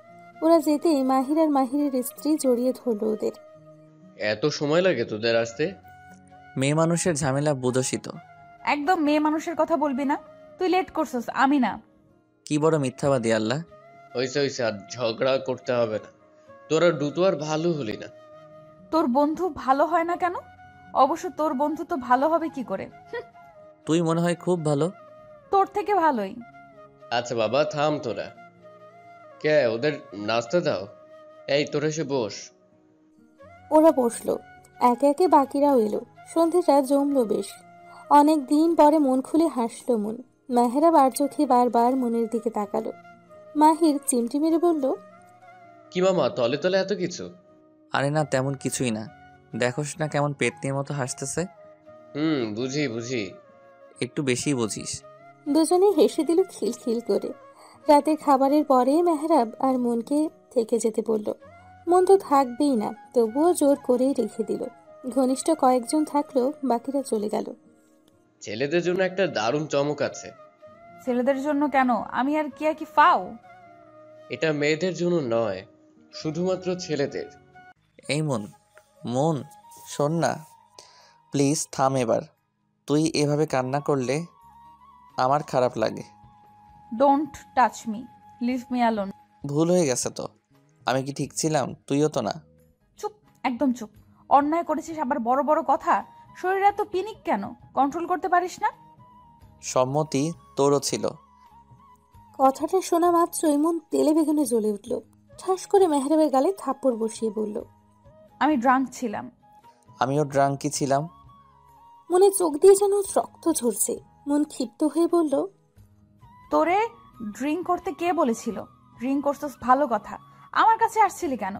ওরা যেতেই মাহির আর মাহিরের স্ত্রী জড়িয়ে ধরল ওদের। এত সময় লাগে তোদের আসতে? মেয়ে মানুষের ঝামেলা বুঝোসই তো। একদম মেয়ে মানুষের কথা বলবি না। তুই লেট করছিস, আমি না। কি বড় মিথ্যাবাদী আল্লাহ। হয়েছে, আর ঝগড়া করতে হবে না। তোরা দুটো আর ভালো হলি না। তোর বন্ধু ভালো হয় না কেন? অবশ্য তোর বন্ধু তো ভালো হবে কি করে? তুই মনে হয় খুব ভালো। তোর থেকে ভালোই। আচ্ছা বাবা, থাম তোরা। কে, ওদের নাস্তা দাও। এই তোরা এসে বস। ওরা বসলো। একে একে বাকিরাও এলো। সন্ধেটা জমলো বেশ। অনেক দিন পরে মন খুলে হাসলো মন। মেহরাব আর চোখে বারবার মনের দিকে তাকালো। মাহির চিমটি মেরে বলল, কি মামা, তলে তলে এত কিছু? আরে না, তেমন কিছুই না। দেখোস না কেমন পেটনির মতো হাসতেছে। বুঝি। একটু বেশি বুঝিস। দুজনে হেসে দিল খিলখিল করে। রাতে খাবারের পরে মেহরাব আর মনকে থেকে যেতে বলল। মন তো থাকবেই না, তবুও জোর করেই রেখে দিল। ঘনিষ্ঠ কয়েকজন থাকলেও বাকিরা চলে গেল। ছেলেদের জন্য একটা দারুণ চমক আছে। ছেলেদের জন্য কেন? আমি আর কি ফাও? এটা মেয়েদের জন্য নয়, শুধুমাত্র ছেলেদের। এই মন, মন, শোন না, প্লিজ থাম এবার। তুই এভাবে কান্না করলে আমার খারাপ লাগে। Don't touch me, leave me alone. ভুল হয়ে গেছে তো। আমি কি ঠিক ছিলাম? তুইও তো না। চুপ, একদম চুপ। অন্যায় করেছিস আবার বড় বড় কথা। শরীরে এত পিনিক কেন? কন্ট্রোল করতে পারিস না? সম্মতি তোরও ছিল। কথাটা শোনা মাত্রই মন তেলে বেগুনে জ্বলে উঠল। ঠাস করে মেহরাবের গালে থাপ্পড় বসিয়ে বলল, আমি ড্রাঙ্ক ছিলাম। আমিও ড্রাঙ্কি ছিলাম। মনে চোখ দিয়ে যেন রক্ত ঝরছে। মন ক্ষিপ্ত হয়ে বলল, তোরে ড্রিঙ্ক করতে কে বলেছিল? ড্রিঙ্ক করছিস ভালো কথা, আমার কাছে আসছিলি কেন?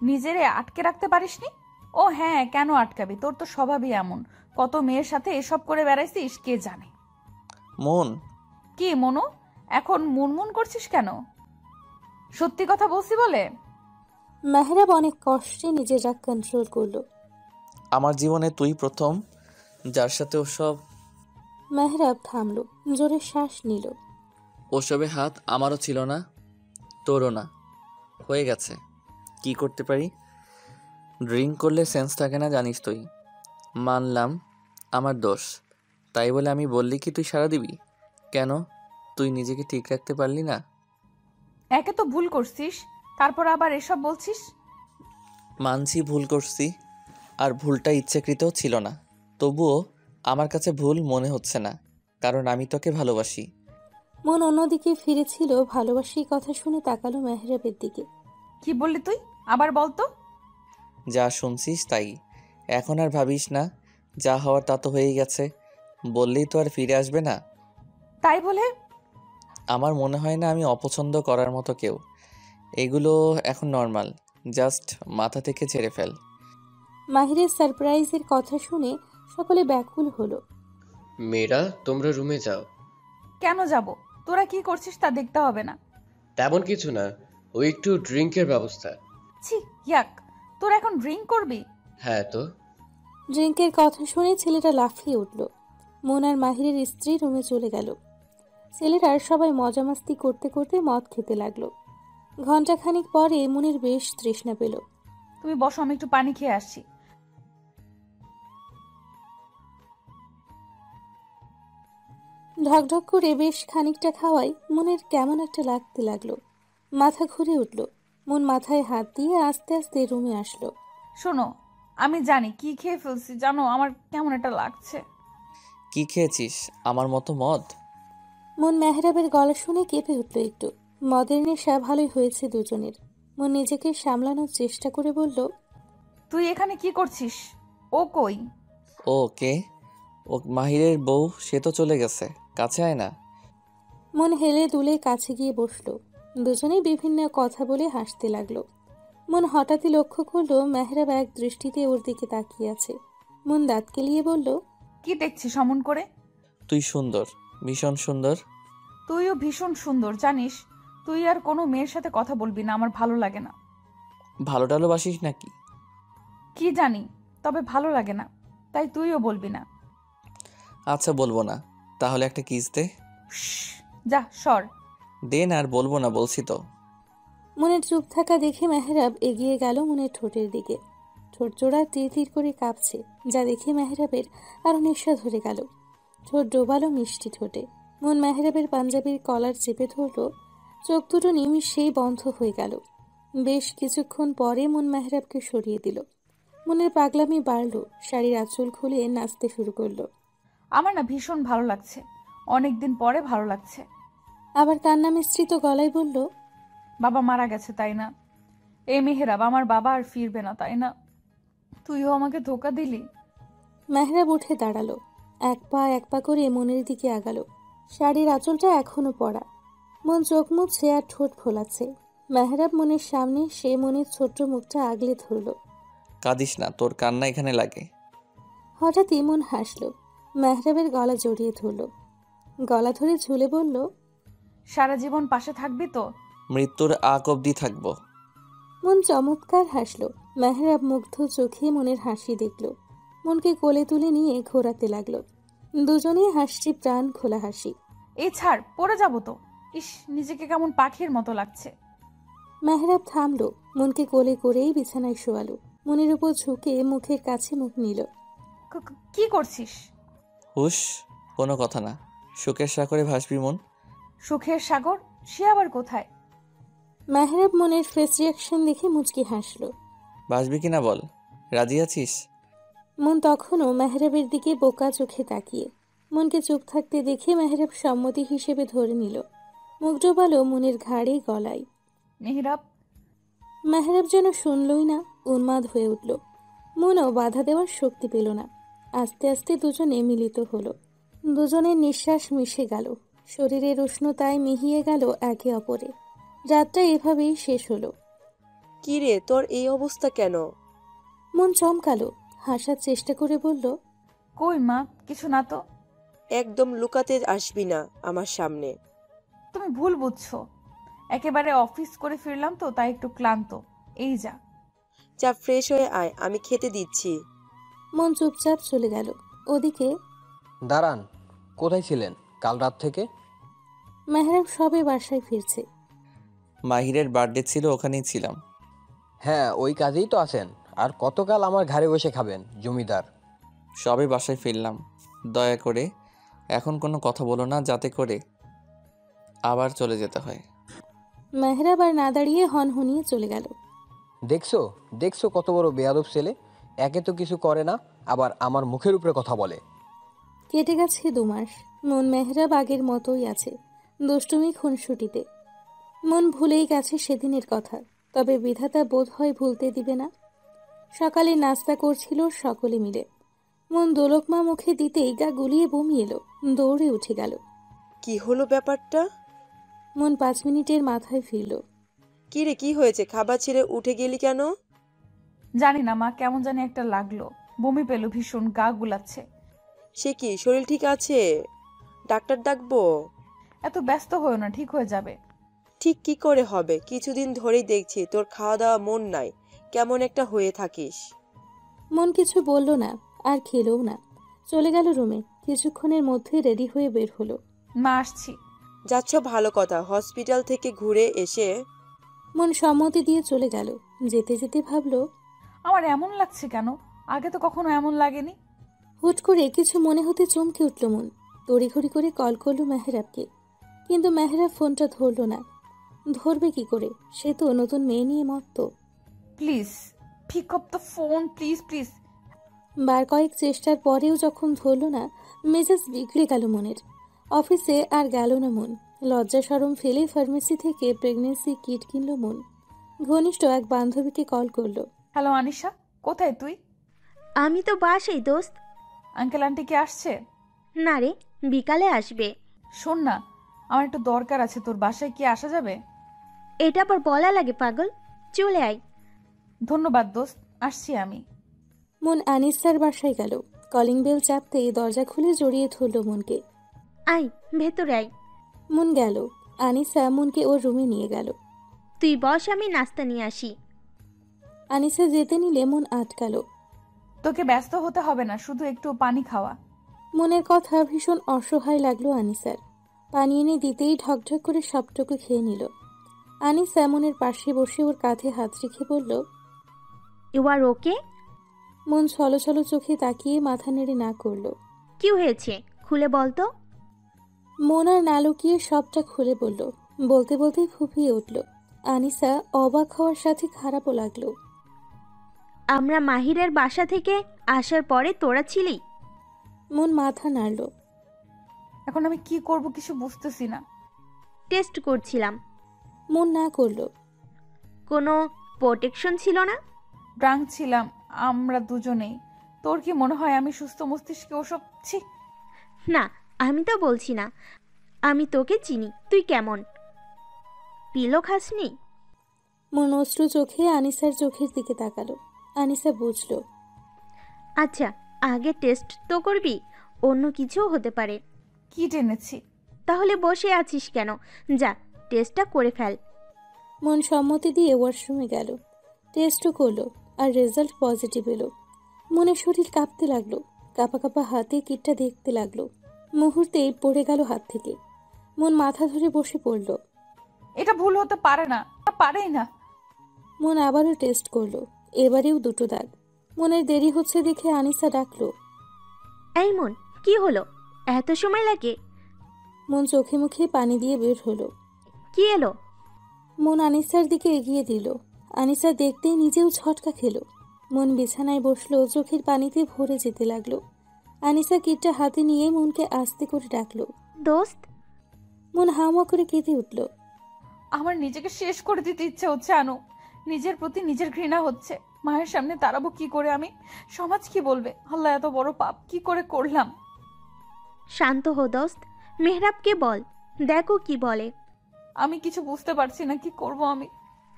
নিজেরে আটকে রাখতে পারিসনি? ও হ্যাঁ, কেন আটকাবি? তোর তো স্বভাবই এমন। কত মেয়ের সাথে এসব করে বেড়াইছিস কে জানে। মন, কি মনু, এখন মুনমুন করছিস কেন? সত্যি কথা বলছি বলে? মেহরাব অনেক কষ্টে নিজের রাগ কন্ট্রোল করলো। আমার জীবনে তুই প্রথম যার সাথে ওসব। মেহরাব থামলো, জোরে শ্বাস নিল। ওসবে হাত আমারও ছিল না, তোরও না। হয়ে গেছে, কি করতে পারি? ড্রিঙ্ক করলে সেন্স থাকে না, জানিস তুই। মানলাম আমার দোষ, তাই বলে আমি বললি কি তুই সাড়া দিবি? কেন, তুই নিজেকে ঠিক রাখতে পারলি না? একে তো ভুল করছিস, তারপর আবার এসব বলছিস। মানছি ভুল করছি, আর ভুলটা ইচ্ছাকৃতও ছিল না। তবুও আমার কাছে ভুল মনে হচ্ছে না, কারণ আমি তোকে ভালোবাসি। মন অন্যদিকে ফিরেছিল। ভালোবাসি কথা শুনে তাকালো মেহরাবের দিকে। কি বললি তুই? আবার বলতো। যা শুনছিস তাই। এখন আর ভাবিস না, যা হওয়ার তা তো হয়েই গেছে। বললেই তো আর ফিরে আসবে না। তাই বলে? আমার মনে হয় না আমি অপছন্দ করার মতো কেউ। এগুলো এখন নর্মাল, জাস্ট মাথা থেকে ছেড়ে ফেল। মাহিরের সারপ্রাইজের কথা শুনে সকলে ব্যাকুল হলো। মেয়েরা, তোমরা রুমে যাও। কেন যাব? তোরা কি করছিস তা দেখতে হবে না? তেমন কিছু না, ওই একটু ড্রিঙ্কের ব্যবস্থা। ছি, ইয়াক। তোরা এখন ড্রিঙ্ক করবি? হ্যাঁ তো। ড্রিঙ্কের কথা শুনে ছেলেটা লাফিয়ে উঠল। মন আর মাহিরের স্ত্রী রুমে চলে গেল। ছেলেরা সবাই মজা মাস্তি করতে করতে মদ খেতে লাগলো। ঘণ্টাখানিক পরে মনের বেশ তৃষ্ণা পেল। তুমি বসো, আমি একটু পানি খেয়ে আসছি। ঢকঢক করে বেশ খানিকটা খাওয়াই মনের কেমন একটা লাগতে লাগলো। মাথা ঘুরে উঠল। মন মাথায় হাত দিয়ে আস্তে আস্তে রুমে আসলো। শোনো, আমি জানি কি খেয়ে ফেলছি, জানো আমার কেমন একটা লাগছে। কি খেয়েছিস? আমার মতো মদ? মন মেহরাবের গলা শুনে কেঁপে উঠল একটু। মদের নেশা ভালোই হয়েছে দুজনের। মন নিজেকে সামলানোর চেষ্টা করে বলল, তুই এখানে কি করছিস? ও কই? ও কে? ও মাহিরের বউ, সে তো চলে গেছে। কাছে আয় না। মন হেলে দুলে কাছে গিয়ে বসলো। দুজনেই বিভিন্ন কথা বলে হাসতে লাগলো। মন হঠাৎই লক্ষ্য করলো মেহরাব এক দৃষ্টিতে ওর দিকে তাকিয়ে আছে। মন দাঁত কেলিয়ে বলল, কি দেখছিস অমন করে? তুই সুন্দর, ভীষণ সুন্দর। তুইও ভীষণ সুন্দর, জানিস। তুই আর কোনো মেয়ের সাথে কথা বলবি না, আমার ভালো লাগে না। ভালো টালোবাসিস নাকি? কি জানি, তবে ভালো লাগে না, তাই তুইও বলবি না। আচ্ছা বলবো না, তাহলে একটা কিস দে। যা সর। দে না, আর বলবো না বলছি তো। মনের চুপ থাকা দেখে মেহরাব এগিয়ে গেল মনের ঠোঁটের দিকে। ঠোঁট জোড়া তীর তীর করে কাঁপছে, যা দেখে মেহরাবের আরো নেশা ধরে গেল। ঠোঁট ডোবালো মিষ্টি ঠোঁটে। মন মেহরাবের পাঞ্জাবির কলার চেপে ধরল। চোখ দুটো নিমিষেই বন্ধ হয়ে গেল। বেশ কিছুক্ষণ পরে মন মেহরাবকে সরিয়ে দিল। মনের পাগলামি বাড়ল। শাড়ির আঁচল খুলে নাচতে শুরু করলো। আমার না ভীষণ ভালো লাগছে, অনেকদিন পরে ভালো লাগছে। আবার কান্না মিশ্রিত গলায় বলল, বাবা মারা গেছে তাই না? এই মেহেরাব, আমার বাবা আর ফিরবে না তাই না? তুইও আমাকে ধোকা দিলি। মেহরাব উঠে দাঁড়ালো। এক পা করে মনের দিকে আগালো। শাড়ির আঁচলটা এখনো পড়া। মন চোখ মুছছে আর ঠোঁট ফোলাচ্ছে। মেহরাব মনের সামনে সে মনের ছোট্ট মুখটা আগলে ধরল। কাঁদিস না, তোর কান্না এখানে লাগে। হঠাৎই মন হাসলো। মেহরাবের গলা জড়িয়ে ধরল। গলা ধরে ঝুলে বলল, সারা জীবন পাশে থাকবি তো? মৃত্যুর আগ অব্দি থাকবো। মন চমৎকার হাসলো। মেহরাব মুগ্ধ চোখে মনের হাসি দেখল। মনকে কোলে তুলে নিয়ে ঘোরাতে লাগলো। দুজনেই হাসছি, প্রাণ খোলা হাসি। এই ছাড়, পড়ে যাবো তো। ইস, নিজেকে কেমন পাখির মতো লাগছে। মেহরাব থামলো, মনকে কোলে করেই বিছানায় শোয়ালো। মনের উপর ঝুঁকে মুখের কাছে মুখ নিল। কি করছিস? হুশ, কোনো কথা না। সুখের সাগরে ভাসবি মন। সুখের সাগর? সে আবার কোথায়? মেহরাব মনের ফেস রিয়াকশন দেখে মুচকি হাসলো। ভাসবি কিনা বল, রাজি আছিস? মন তখনও মেহরাবের দিকে বোকা চোখে তাকিয়ে। মনকে চুপ থাকতে দেখে মেহরাব সম্মতি হিসেবে ধরে নিল। মুখ ডোবালো মনের ঘাড়ে গলায়। মেহরাব। মেহরাব যেন শুনলই না, উন্মাদ হয়ে উঠল। মনও বাধা দেওয়ার শক্তি পেল না। আস্তে আস্তে দুজনে মিলিত হলো। দুজনের নিঃশ্বাস মিশে গেল, শরীরের উষ্ণতায় মিহিয়ে গেল একে অপরে। রাতটা এভাবেই শেষ হলো। কি রে, তোর এই অবস্থা কেন? মন চমকালো, হাসার চেষ্টা করে বলল, কই মা, কিছু না তো। একদম লুকাতে আসবি না আমার সামনে। তুমি ভুল বুঝছো। একেবারে অফিস করে ফিরলাম তো, তাই একটু ক্লান্ত। এই যা। যা ফ্রেশ হয়ে আয়, আমি খেতে দিচ্ছি। মন চুপচাপ চলে গেল। ওদিকে দাঁড়ান, কোথায় ছিলেন কাল রাত থেকে? মেহরাব সবে বাসায় ফিরছে। মাহিরের বার্থডে ছিল, ওখানেই ছিলাম। হ্যাঁ, ওই কাজেই তো আছেন। আর কতকাল আমার ঘাড়ে বসে খাবেন জমিদার? সবে বাসায় ফিরলাম। দয়া করে এখন কোনো কথা বলো না, যাতে করে আবার চলে যেতে হয়। মেহরাব আর না দাঁড়িয়ে হনহনিয়ে চলে গেল। দেখছো দেখছো কত বড় বেয়াদব ছেলে। একে তো কিছু করে না, আবার আমার মুখের উপরে কথা বলে। কেটে গেছে 2 মাস। মন মেহরাব আগের মতোই আছে, দুষ্টুমি খুনসুটিতে। মন ভুলেই গেছে সেদিনের কথা, তবে বিধাতা বোধ হয় ভুলতে দিবে না। সকালে নাস্তা করছিল সকলে মিলে। মন দোলকমা মুখে দিতেই গা গুলিয়ে বমি এলো, দৌড়ে উঠে গেল। কি হলো ব্যাপারটা? মন 5 মিনিটের মাথায় ফিরল। কি রে, কি হয়েছে? খাবার ছেড়ে উঠে গেলি কেন? জানি না মা, কেমন জানি একটা লাগলো। বমি পেল ভীষণ, গা গুলাচ্ছে। সে কি, শরীর ঠিক আছে? ডাক্তার ডাকবো? এত ব্যস্ত হয়েও না, ঠিক হয়ে যাবে। ঠিক কি করে হবে? কিছুদিন ধরেই দেখছি তোর খাওয়া দাওয়া মন নাই, কেমন একটা হয়ে থাকিস। মন কিছু বলল না, আর খেলও না। চলে গেল রুমে। কিছুক্ষণের মধ্যে রেডি হয়ে বের হলো। মা, আসছি। যাচ্ছ, ভালো কথা। হসপিটাল থেকে ঘুরে এসে মন সম্মতি দিয়ে চলে গেল। যেতে যেতে ভাবলো, আমার এমন লাগছে কেন? আগে তো কখনো এমন লাগেনি। হুট করে কিছু মনে হতে চমকে উঠল মন। তড়িঘড়ি করে কল করলো মেহরাবকে, কিন্তু মেহরাব ফোনটা ধরল না। ধরবে কি করে? সে তো নতুন মেয়ে নিয়ে মত্ত। Please pick up the phone, please please. বার কয়েক চেষ্টার পরেও যখন ধরল না, মেজাজ বিগড়ে গেল মনের। অফিসে আর গেল না মন। লজ্জা শরম ফেলে ফার্মেসি থেকে প্রেগনেন্সি কিট কিনল মন। ঘনিষ্ঠ এক বান্ধবীকে কল করলো। হ্যালো আনিশা, কোথায় তুই? আমি তো বাসাই দোস্ত। আঙ্কেল আন্টি কি আসছে? না রে, বিকালে আসবে। শোন না, আমার একটু দরকার আছে, তোর বাসায় কি আসা যাবে? এটা আবার বলা লাগে পাগল, চলে আয়। ধন্যবাদ দোস্ত, আসছি আমি। মন আনিসার বাসায় গেল। কলিং বেল চাপতেই দরজা খুলে জড়িয়ে ধরল মনকে। আয় ভেতরে আয়। মন গেল। আনিসা মনকে ওর রুমে নিয়ে গেল। তুই বস, আমি নাস্তা নিয়ে আসি। আনিসা যেতে নিলে মন আটকালো। তোকে ব্যস্ত হতে হবে না, শুধু একটু পানি খাওয়া। মনের কথা ভীষণ অসহায় লাগলো আনিসার। পানি এনে দিতেই ঢকঢক করে সবটুকু খেয়ে নিল। আনিসা মনের পাশে বসে ওর কাঁধে হাত রেখে বলল, ইউ আর ওকে? মন ছলো ছলো চোখে তাকিয়ে মাথা নেড়ে না করল। কি হয়েছে খুলে বলতো। মন আর না লুকিয়ে সবটা খুলে বলল। বলতে বলতেই ফুঁপিয়ে উঠল। আনিসা অবাক হওয়ার সাথে খারাপও লাগলো। আমরা মাহিরের বাসা থেকে আসার পরে তোরা ছিলি? মন মাথা নাড়ল। এখন আমি কি করব কিছু বুঝতেছি না। টেস্ট করছিলাম। মন না করল। কোনো প্রোটেকশন ছিল না? ড্রাঙ্ক ছিলাম আমরা দুজনেই। তোর কি মনে হয় আমি সুস্থ মস্তিষ্কে ওসব? ছি না, আমি তো বলছি না। আমি তোকে চিনি, তুই কেমন। পিলো খাসনি? মন অশ্রু চোখে আনিসার চোখের দিকে তাকালো। আনিসা বুঝল। আচ্ছা, আগে টেস্ট তো করবি, অন্য কিছুও হতে পারে। কি টেনেছি? তাহলে বসে আছিস কেন? যা, টেস্টটা করে ফেল। মন সম্মতি দিয়ে ওয়াশরুমে গেল। টেস্টও করলো, আর রেজাল্ট পজিটিভ এলো। মনের শরীর কাঁপতে লাগলো। কাঁপা কাঁপা হাতে কিটটা দেখতে লাগলো। মুহূর্তেই পড়ে গেল হাত থেকে। মন মাথা ধরে বসে পড়ল। এটা ভুল হতে পারে না, পারেই না। মন আবারও টেস্ট করলো। এবারেও 2টো দাগ। মনের দেরি হচ্ছে দেখে আনিসা ডাকলো, এই মন, কি হলো? এত সময় লাগে? মন চোখে মুখে পানি দিয়ে বের হলো। কি এলো? মন আনিসার দিকে এগিয়ে দিল। আনিসা দেখতেই নিজেও ছটকা খেলো। মন বিছানায় বসলো, চোখের পানিতে ভরে যেতে লাগলো। আনিসা কিটটা হাতে নিয়ে মনকে আস্তে করে ডাকলো, দোস্ত। মন হাওয়া করে কেঁদে উঠল। আমার নিজেকে শেষ করে দিতে ইচ্ছে হচ্ছে আনু। নিজের প্রতি নিজের ঘৃণা হচ্ছে। মায়ের সামনে দাঁড়াবো কি করে আমি? সমাজ কি বলবে? আল্লাহ, এত বড় পাপ কি করে করলাম? শান্ত হো দোস্ত, মেহরাবকে বল, দেখো কি বলে। আমি কিছু বুঝতে পারছি না, কি করব আমি?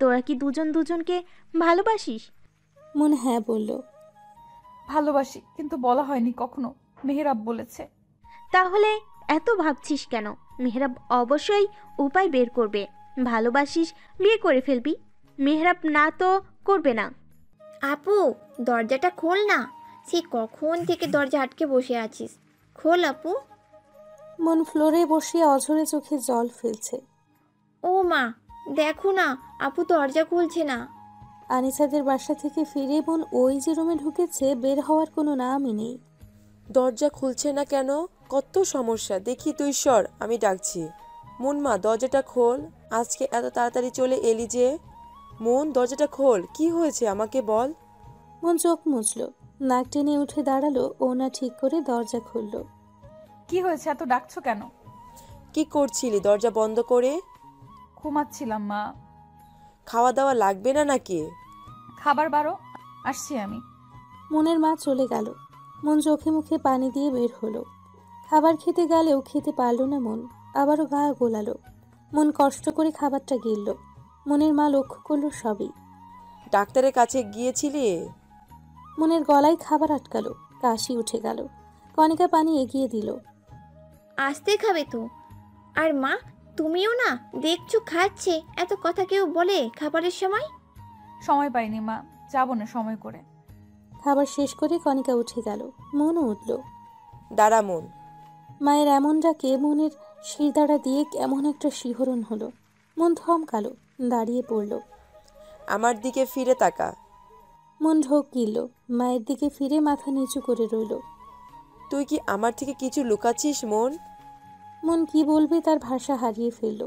তোরা কি দুজন দুজনকে ভালোবাসিস? মন হ্যাঁ বলল। ভালোবাসি, কিন্তু বলা হয়নি কখনো। মেহরাব বলেছে। তাহলে এত ভাবছিস কেন? মেহরাব অবশ্যই উপায় বের করবে। ভালোবাসিস, বিয়ে করে ফেলবি। মেহরাব না তো করবে না। আপু, দরজাটা খোল না। সে কখন থেকে দরজা আটকে বসে আছিস? খোল আপু। মন ফ্লোরে বসে অঝরে চোখে জল ফেলছে। ও মা, দেখো না, আপু দরজা খুলছে না। আনিসাদের বাসা থেকে ফিরে মন ওই যে রুমে ঢুকেছে, বের হওয়ার কোনো নামই নেই। দরজা খুলছে না কেন? কত সমস্যা, দেখি তুই সর, আমি ডাকছি। মন মা, দরজাটা খোল। আজকে এত তাড়াতাড়ি চলে এলি যে? মন, দরজাটা খোল, কি হয়েছে আমাকে বল। মন চোখ মুছল, নাক টেনে উঠে দাঁড়ালো, ওনা ঠিক করে দরজা খুলল। কি হয়েছে? এত ডাকছো কেন? কি করছিলি দরজা বন্ধ করে? ঘুমাচ্ছিলাম মা। খাওয়া দাওয়া লাগবে না নাকি? খাবার বারো, আসছি আমি। মনের মা চলে গেল। মন চোখে মুখে পানি দিয়ে বের হলো। খাবার খেতে গেলেও খেতে পারল না মন। আবারও গা গোলালো। মন কষ্ট করে খাবারটা গিলল। মনের মা লক্ষ্য করলো সবই। ডাক্তারের কাছে গিয়েছিলি? মনের গলায় খাবার আটকালো, কাশি উঠে গেল। কণিকা পানি এগিয়ে দিল। আস্তে খাবে তো। আর মা, তুমিও না, দেখছো খাচ্ছে, এত কথা কেউ বলে খাবারের সময়? সময় পাইনি মা, যাবো না সময় করে। খাবার শেষ করে কণিকা উঠে গেল। মনও উঠল। দাঁড়া মন। মায়ের এমন ডাকে মনের শিরদাঁড়া দিয়ে কেমন একটা শিহরণ হলো। মন থমকালো, দাঁড়িয়ে পড়ল। আমার দিকে ফিরে তাকা। মন ঢোক গিলল। মায়ের দিকে ফিরে মাথা নিচু করে রইল। তুই কি আমার থেকে কিছু লুকাচ্ছিস মন? মন কি বলবে তার ভাষা হারিয়ে ফেলল।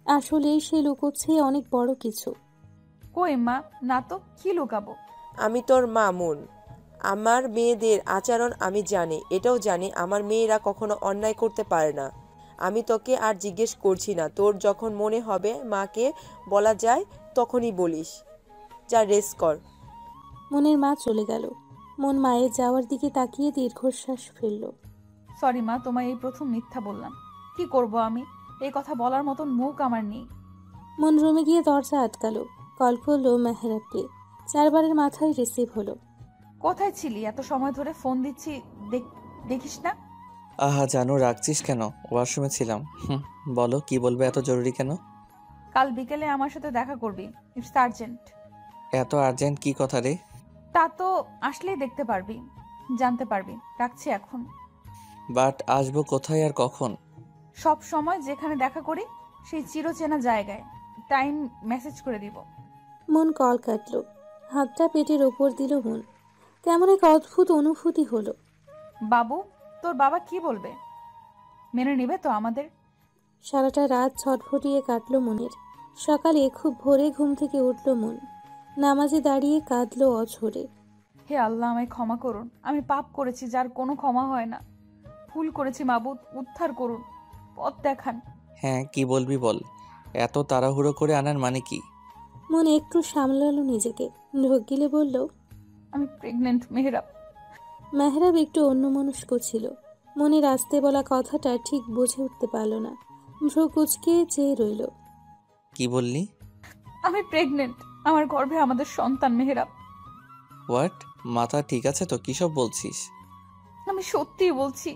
আসলেই সে লুকোচ্ছে অনেক বড় কিছু। কই মা, না তো, কি লুকাবো? আমি তোর মা মন। আমার মেয়েদের আচরণ আমি জানি, এটাও জানি আমার মেয়েরা কখনো অন্যায় করতে পারে না। আমি তোকে আর জিজ্ঞেস করছি না, তোর যখন মনে হবে মাকে বলা যায় তখনই বলিস। যা রেস্ট কর। মনের মা চলে গেল। মন মায়ের যাওয়ার দিকে তাকিয়ে দীর্ঘশ্বাস ফেলল। সরি মা, তোমায় এই প্রথম মিথ্যা বললাম। কি করব আমি? এই কথা বলার মতন মুখ আমার নেই। মন রুমে গিয়ে দরজা আটকালো। কল করলো মেহরাবকে। 4 বারের মাথায় রিসিভ হলো। কোথায় ছিলি? এত সময় ধরে ফোন দিচ্ছি, দেখিস না? আহা জানু, রাখছিস কেন? ওয়াশরুমে ছিলাম। বলো, কি বলবে? এত জরুরি কেন? কাল বিকেলে আমার সাথে দেখা করবি, ইটস আর্জেন্ট। এত আর্জেন্ট কি কথা রে? তা তো আসলেই দেখতে পারবি, জানতে পারবি। রাখছি এখন। বাট আসবো কোথায় আর কখন? সব সময় যেখানে দেখা করি সেই চিরচেনা জায়গায়। টাইম মেসেজ করে দিব। মন কল কাটলো। হাতটা পেটের ওপর দিল মন। কেমন এক অদ্ভুত অনুভূতি হলো। বাবু, তোর বাবা কি বলবে? মেনে নেবে তো আমাদের? সারাটা রাত ছটফটিয়ে কাটলো মনের। সকালে খুব ভোরে ঘুম থেকে উঠল মন। নামাজে দাঁড়িয়ে কাঁদলো অঝরে। হে আল্লাহ, আমায় ক্ষমা করুন। আমি পাপ করেছি যার কোনো ক্ষমা হয় না। ভুল করেছি মাবুদ, উদ্ধার করুন, পথ দেখান। হ্যাঁ, কি বলবি বল। এত তাড়াহুড়ো করে আনার মানে কি? মন একটু সামলালো নিজেকে। ঢোক গিলে বলল, আমি প্রেগনেন্ট মেহরাব। মেহরাব একটু অন্যমনস্ক ছিল। মনের আসতে বলা কথাটা ঠিক বুঝে উঠতে পারল না। ভ্রু কুচকে চেয়ে রইল। কি বললি? আমি প্রেগনেন্ট। আমার গর্ভে আমাদের সন্তান মেহরাব। হোয়াট? মাথা ঠিক আছে তো? কিসব বলছিস? আমি সত্যিই বলছি।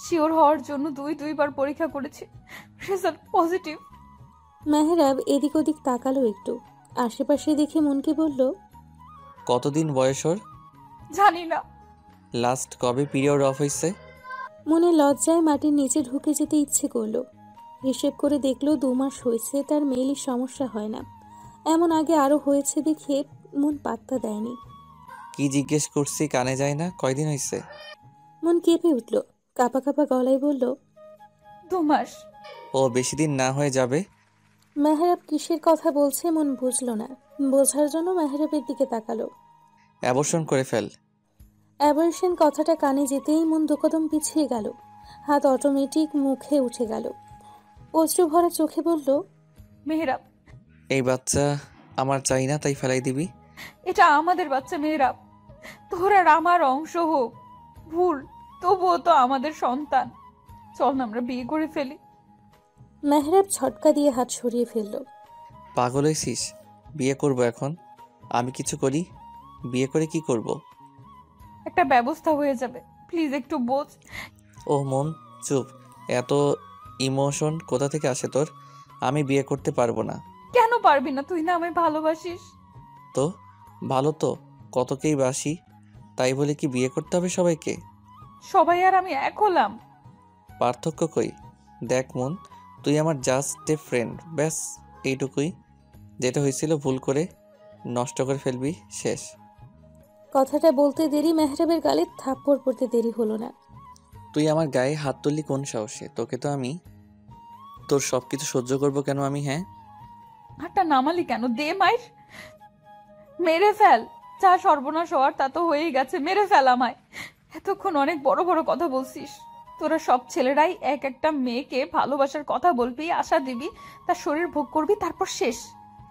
শিওর হওয়ার জন্য 2বার পরীক্ষা করেছি, রেজাল্ট পজিটিভ। মেহরাব এদিক ওদিক তাকালো একটু। আশেপাশে দেখে মনকে বলল, কতদিন বয়স ওর? জানি না। লাস্ট কবে পিরিয়ড অফ হয়েছে? মনে লজ্জায় মাটির নিচে ঢুকে যেতে ইচ্ছে করলো। হিসেব করে দেখলো 2 মাস হয়েছে তার মেয়েলি সমস্যা হয় না। এমন আগে আরো হয়েছে দেখে মন পাত্তা দেয়নি। কি জিজ্ঞেস করছি কানে যায় না? কয়দিন হয়েছে? মন কেঁপে উঠল, কাঁপা কাঁপা গলায় বলল, 2 মাস। ও বেশি দিন না হয়ে যাবে। মেহরাব কিসের কথা বলছে মন বুঝলো না। বোঝার জন্য মেহরাবের দিকে তাকালো। অ্যাবর্শন করে ফেল। অ্যাবর্শন কথাটা কানে যেতেই মন 2 কদম পিছিয়ে গেল। হাত অটোমেটিক মুখে উঠে গেল। অশ্রু ভরা চোখে বলল, মেহরাব, এই বাচ্চা আমার চাই না তাই ফেলাই দিবি? এটা আমাদের বাচ্চা মেহরাব। তোর আর আমার অংশ হোক ভুল, তবুও তো আমাদের সন্তান। চল না আমরা বিয়ে করে ফেলি। মেহরাব ছটকা দিয়ে হাত সরিয়ে ফেলল। পাগল হয়েছিস? বিয়ে করব এখন? আমি কিছু করি? বিয়ে করে কি করব? একটা ব্যবস্থা হয়ে যাবে, প্লিজ একটু বোঝ। ও মন চুপ। এত ইমোশন কোথা থেকে আসে তোর? আমি বিয়ে করতে পারবো না। কেন পারবি না? তুই না আমায় ভালোবাসিস। তো ভালো তো কতকেই বাসি, তাই বলে কি বিয়ে করতে হবে সবাইকে? সবাই আর আমি এক হলাম? পার্থক্য কই? দেখ মন, তুই আমার জাস্ট এ ফ্রেন্ড, ব্যাস এইটুকুই। যেটা হয়েছিল ভুল করে নষ্ট করে ফেলবি, শেষ। কথাটা বলতে দেরি মেহরাবের গালে থাপ্পড় পড়তে দেরি হলো না। তুই আমার গায়ে হাত তুললি কোন সাহসে? তোকে তো আমি তোর সব কিছু সহ্য করবো কেন আমি? হ্যাঁ, হাতটা নামালি কেন? দে মাইর, মেরে ফেল। যা সর্বনাশ হওয়ার তা তো হয়েই গেছে, মেরে ফেল আমায়। এতক্ষণ অনেক বড় বড় কথা বলছিস। তোরা সব ছেলেরাই এক একটা মেয়েকে ভালোবাসার কথা বলবি, আশা দিবি, তার শরীর ভোগ করবি, তারপর শেষ।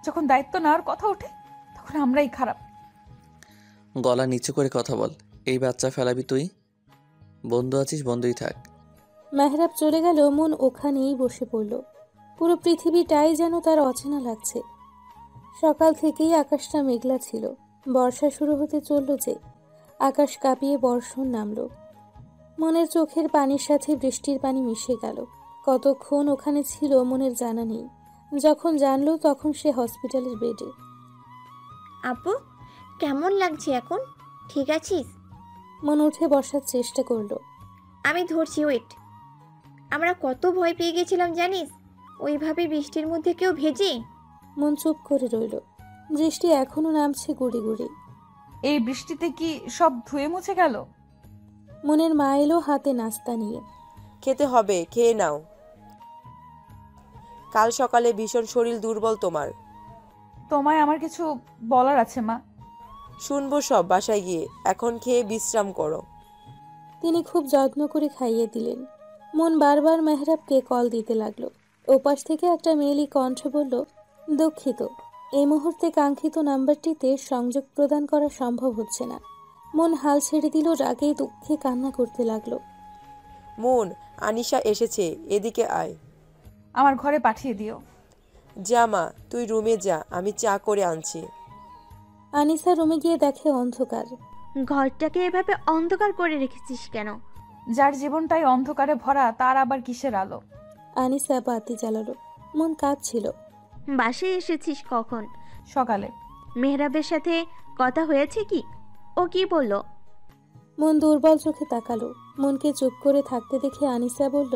যখন দায়িত্ব নেওয়ার কথা ওঠে তখন আমরাই খারাপ। গলা নিচু করে কথা বল। এই বাচ্চা ফেলাবি তুই? বন্ধু আছিস, বন্ধুই থাক। মেহরাব চলে গেল, মন ওখানেই বসে পড়ল। পুরো পৃথিবীটাই যেন তার অচেনা লাগছে। সকাল থেকেই আকাশটা মেঘলা ছিল। বর্ষা শুরু হতে চলল যে আকাশ কাঁপিয়ে বর্ষণ নামলো। মনের চোখের পানির সাথে বৃষ্টির পানি মিশে গেল। কতক্ষণ ওখানে ছিল মনের জানা নেই। যখন জানলো তখন সে হসপিটালের বেডে। আপু, কেমন লাগছে এখন? ঠিক আছিস? মন উঠে বসার চেষ্টা করলো। আমি ধরছি, ওয়েট। আমরা কত ভয় পেয়ে গেছিলাম জানিস? ওইভাবে বৃষ্টির মধ্যে কেউ ভেজে। মন চুপ করে রইল। বৃষ্টি এখনো নামছে গুড়ি গুড়ি। এই বৃষ্টিতে কি সব ধুয়ে মুছে গেল? মনের মা এলো হাতে নাস্তা নিয়ে। খেতে হবে, খেয়ে নাও। কাল সকালে ভীষণ শরীর দুর্বল তোমার। তোমায় আমার কিছু বলার আছে মা। শুনবো সব বাসায় গিয়ে। এখন খেয়ে বিশ্রাম করো। তিনি খুব যত্ন করে খাইয়ে দিলেন। মন বারবার মেহরাবকে কল দিতে লাগলো। ওপাশ থেকে একটা মেয়েলি কণ্ঠ বলল, দুঃখিত, এই মুহূর্তে কাঙ্ক্ষিত নাম্বারটিতে সংযোগ প্রদান করা সম্ভব হচ্ছে না। মন হাল ছেড়ে দিল, রাগে দুঃখে কান্না করতে লাগলো। মন, আনিশা এসেছে, এদিকে আয়। আমার ঘরে পাঠিয়ে দিও। যা মা, তুই রুমে যা, আমি চা করে আনছি। আনিসা রুমে গিয়ে দেখে অন্ধকার। ঘরটাকে এভাবে অন্ধকার করে রেখেছিস কেন? যার জীবনটাই অন্ধকারে ভরা তার আবার কিসের আলো? আনিসা বাতি জ্বালালো। মন কাঁদছিল। বাসায় এসেছিস কখন? সকালে। মেহরাবের সাথে কথা হয়েছে কি? ও কি বলল? মন দুর্বল চোখে তাকালো। মনকে চুপ করে থাকতে দেখে আনিসা বলল,